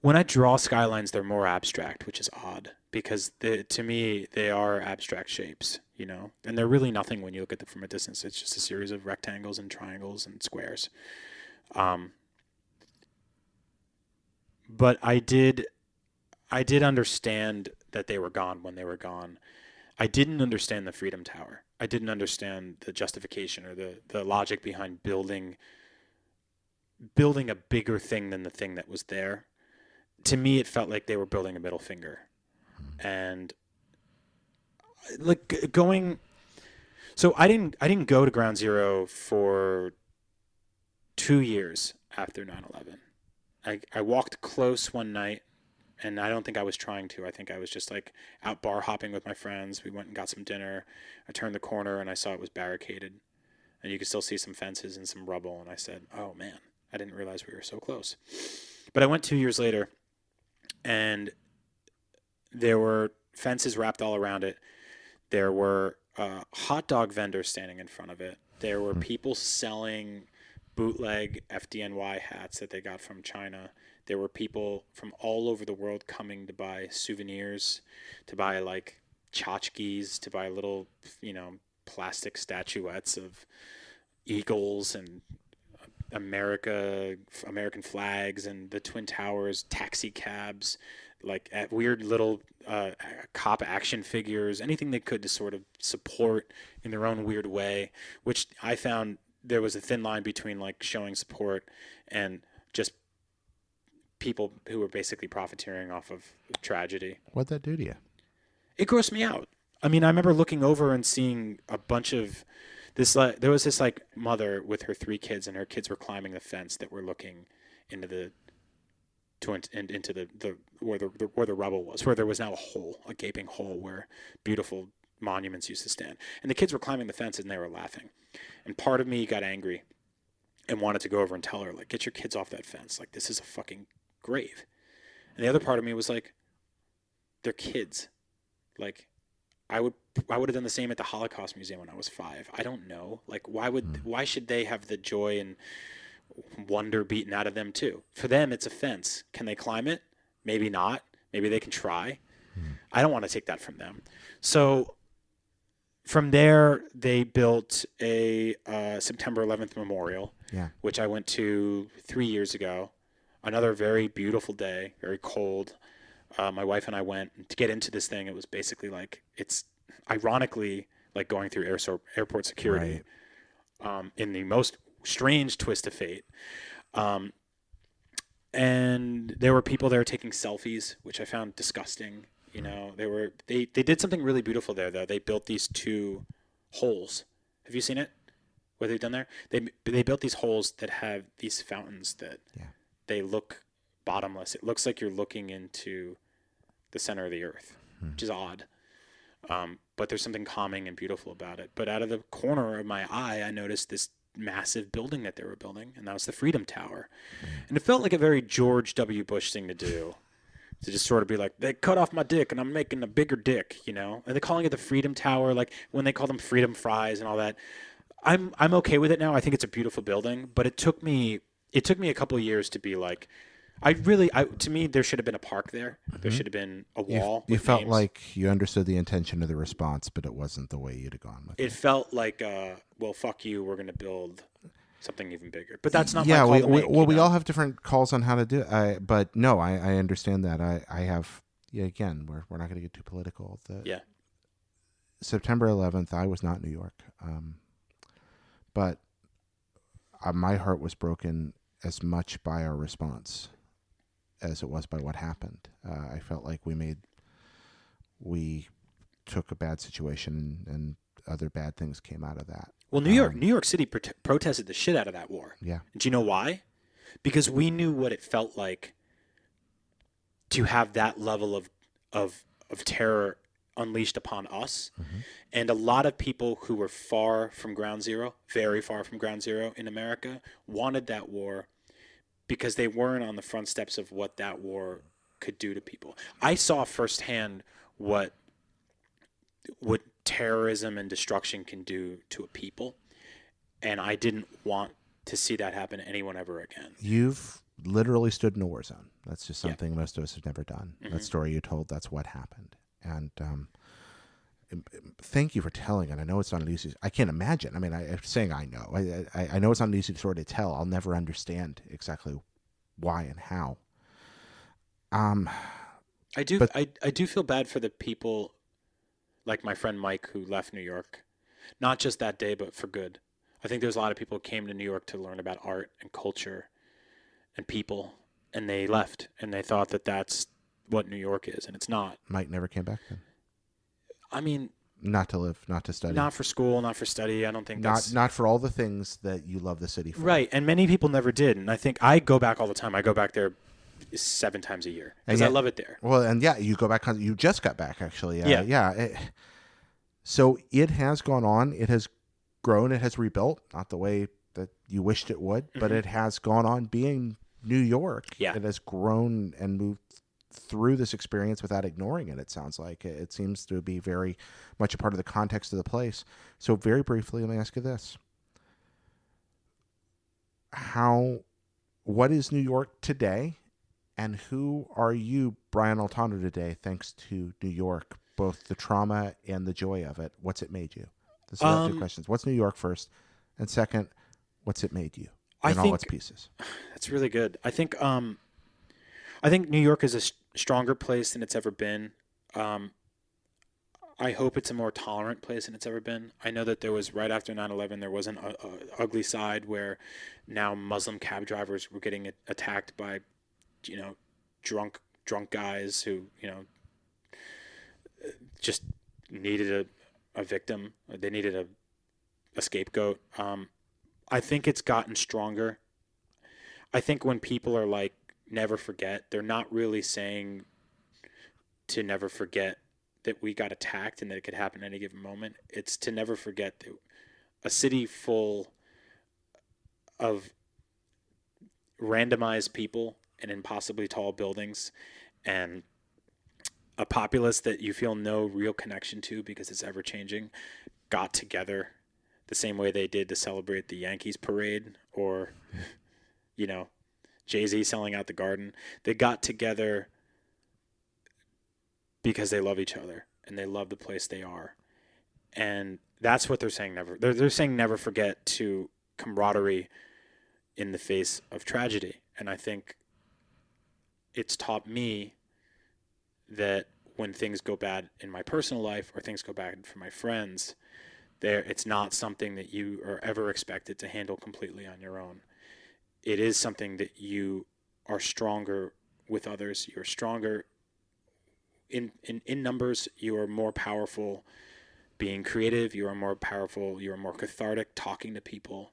When I draw skylines, they're more abstract, which is odd because to me, they are abstract shapes, and they're really nothing when you look at them from a distance. It's just a series of rectangles and triangles and squares. But I did understand that they were gone when they were gone. I didn't understand the Freedom Tower. I didn't understand the justification or the logic behind building a bigger thing than the thing that was there. To me, it felt like they were building a middle finger. And like going, so I didn't go to Ground Zero for 2 years after 9/11. I walked close one night, and I don't think I was trying to. I think I was just like out bar hopping with my friends. We went and got some dinner. I turned the corner and I saw it was barricaded, and you could still see some fences and some rubble. And I said, "Oh man, I didn't realize we were so close." But I went 2 years later, and there were fences wrapped all around it. There were hot dog vendors standing in front of it. There were people selling bootleg FDNY hats that they got from China. There were people from all over the world coming to buy souvenirs, to buy like tchotchkes, to buy little, plastic statuettes of eagles and American flags and the Twin Towers, taxi cabs, like weird little cop action figures, anything they could to sort of support in their own weird way, which I found there was a thin line between like showing support and just people who were basically profiteering off of tragedy. What'd that do to you? It grossed me out. I mean, I remember looking over and seeing a bunch of this. There was this like mother with her 3 kids, and her kids were climbing the fence that were looking into the where the rubble was, where there was now a gaping hole where beautiful monuments used to stand. And the kids were climbing the fence and they were laughing. And part of me got angry and wanted to go over and tell her, like, get your kids off that fence. Like, this is a fucking grave. And the other part of me was like, they're kids. Like, I would have done the same at the Holocaust Museum when I was 5. I don't know. Like, why should they have the joy and wonder beaten out of them too? For them, it's a fence. Can they climb it? Maybe not. Maybe they can try. I don't want to take that from them. So from there, they built a September 11th memorial, which I went to 3 years ago. Another very beautiful day, very cold. My wife and I went to get into this thing. It was basically like, it's ironically like going through airport security, in the most strange twist of fate. And there were people there taking selfies, which I found disgusting. They did something really beautiful there, though. They built these 2 holes. Have you seen it? What they've done there? They built these holes that have these fountains that they look bottomless. It looks like you're looking into the center of the earth, which is odd. But there's something calming and beautiful about it. But out of the corner of my eye, I noticed this massive building that they were building, and that was the Freedom Tower. And it felt like a very George W. Bush thing to do, to just sort of be like, they cut off my dick and I'm making a bigger dick, And they're calling it the Freedom Tower, like when they call them freedom fries and all that. I'm okay with it now. I think it's a beautiful building, but it took me a couple of years to be like, to me, there should have been a park there. There should have been a wall. You felt names. Like you understood the intention of the response, but it wasn't the way you'd have gone with it. It felt like, well, fuck you. We're going to build something even bigger. But that's not my call to make. We all have different calls on how to do it. But no, I understand that. I have, again, we're not going to get too political. September 11th, I was not in New York. But my heart was broken as much by our response as it was by what happened. I felt like we took a bad situation and other bad things came out of that. Well, New York City protested the shit out of that war. Yeah. Do you know why? Because we knew what it felt like to have that level of terror unleashed upon us. Mm-hmm. And a lot of people who were far from ground zero, very far from ground zero in America, wanted that war because they weren't on the front steps of what that war could do to people. I saw firsthand what terrorism and destruction can do to a people, and I didn't want to see that happen to anyone ever again. You've literally stood in a war zone. That's just something most of us have never done. Mm-hmm. That story you told, that's what happened. And thank you for telling it. I know it's not an easy. I can't imagine. I mean, I'm saying I know. I know it's not an easy story to tell. I'll never understand exactly why and how. I do feel bad for the people like my friend Mike who left New York, not just that day, but for good. I think there's a lot of people who came to New York to learn about art and culture and people, and they left, and they thought that that's what New York is, and it's not. Mike never came back then. I mean, not to live, not to study, not for school, not for study. I don't think not for all the things that you love the city for. Right, and many people never did, and I think I go back all the time. I go back there 7 times a year because I love it there. Well, and yeah, you go back. You just got back, actually. Yeah. So it has gone on. It has grown. It has rebuilt. Not the way that you wished it would, but it has gone on being New York. Yeah. It has grown and moved through this experience without ignoring it. It sounds like it seems to be very much a part of the context of the place. So very briefly, let me ask you this: what is New York today? And who are you, Brian Altano, today, thanks to New York, both the trauma and the joy of it? What's it made you? Those are 2 questions. What's New York first? And second, what's it made you in all its pieces? That's really good. I think New York is a stronger place than it's ever been. I hope it's a more tolerant place than it's ever been. I know that there was, right after 9/11, there was an ugly side where now Muslim cab drivers were getting attacked by drunk guys who, just needed a victim. They needed a scapegoat. I think it's gotten stronger. I think when people are like, never forget, they're not really saying to never forget that we got attacked and that it could happen at any given moment. It's to never forget that a city full of randomized people and impossibly tall buildings and a populace that you feel no real connection to because it's ever changing got together the same way they did to celebrate the Yankees parade or, Jay-Z selling out the Garden. They got together because they love each other and they love the place they are. And that's what they're saying. They're saying never forget to camaraderie in the face of tragedy. And I think it's taught me that when things go bad in my personal life or things go bad for my friends, it's not something that you are ever expected to handle completely on your own. It is something that you are stronger with others. You're stronger in numbers. You are more powerful being creative. You are more powerful. You are more cathartic talking to people.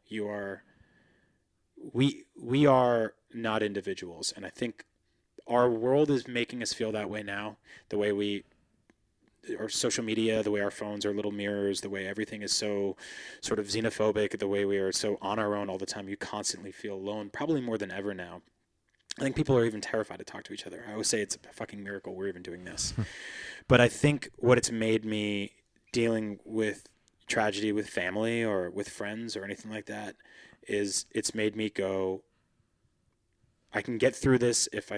We are not individuals. And I think our world is making us feel that way now. The way our social media, the way our phones are little mirrors, the way everything is so sort of xenophobic, the way we are so on our own all the time. You constantly feel alone, probably more than ever now. I think people are even terrified to talk to each other. I always say it's a fucking miracle we're even doing this. But I think what it's made me dealing with tragedy with family or with friends or anything like that is it's made me go, I can get through this if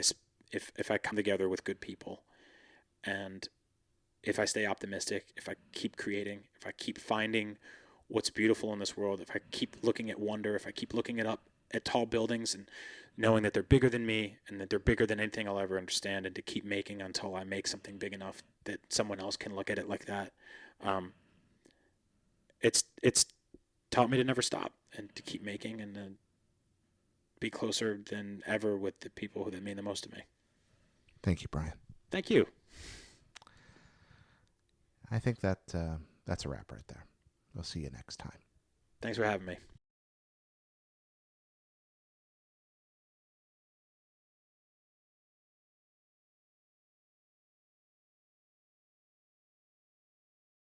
I come together with good people. And if I stay optimistic, if I keep creating, if I keep finding what's beautiful in this world, if I keep looking at wonder, if I keep looking up at tall buildings and knowing that they're bigger than me and that they're bigger than anything I'll ever understand, and to keep making until I make something big enough that someone else can look at it like that. It's taught me to never stop and to keep making and to be closer than ever with the people that mean the most to me. Thank you, Brian. Thank you. I think that's a wrap right there. We'll see you next time. Thanks for having me.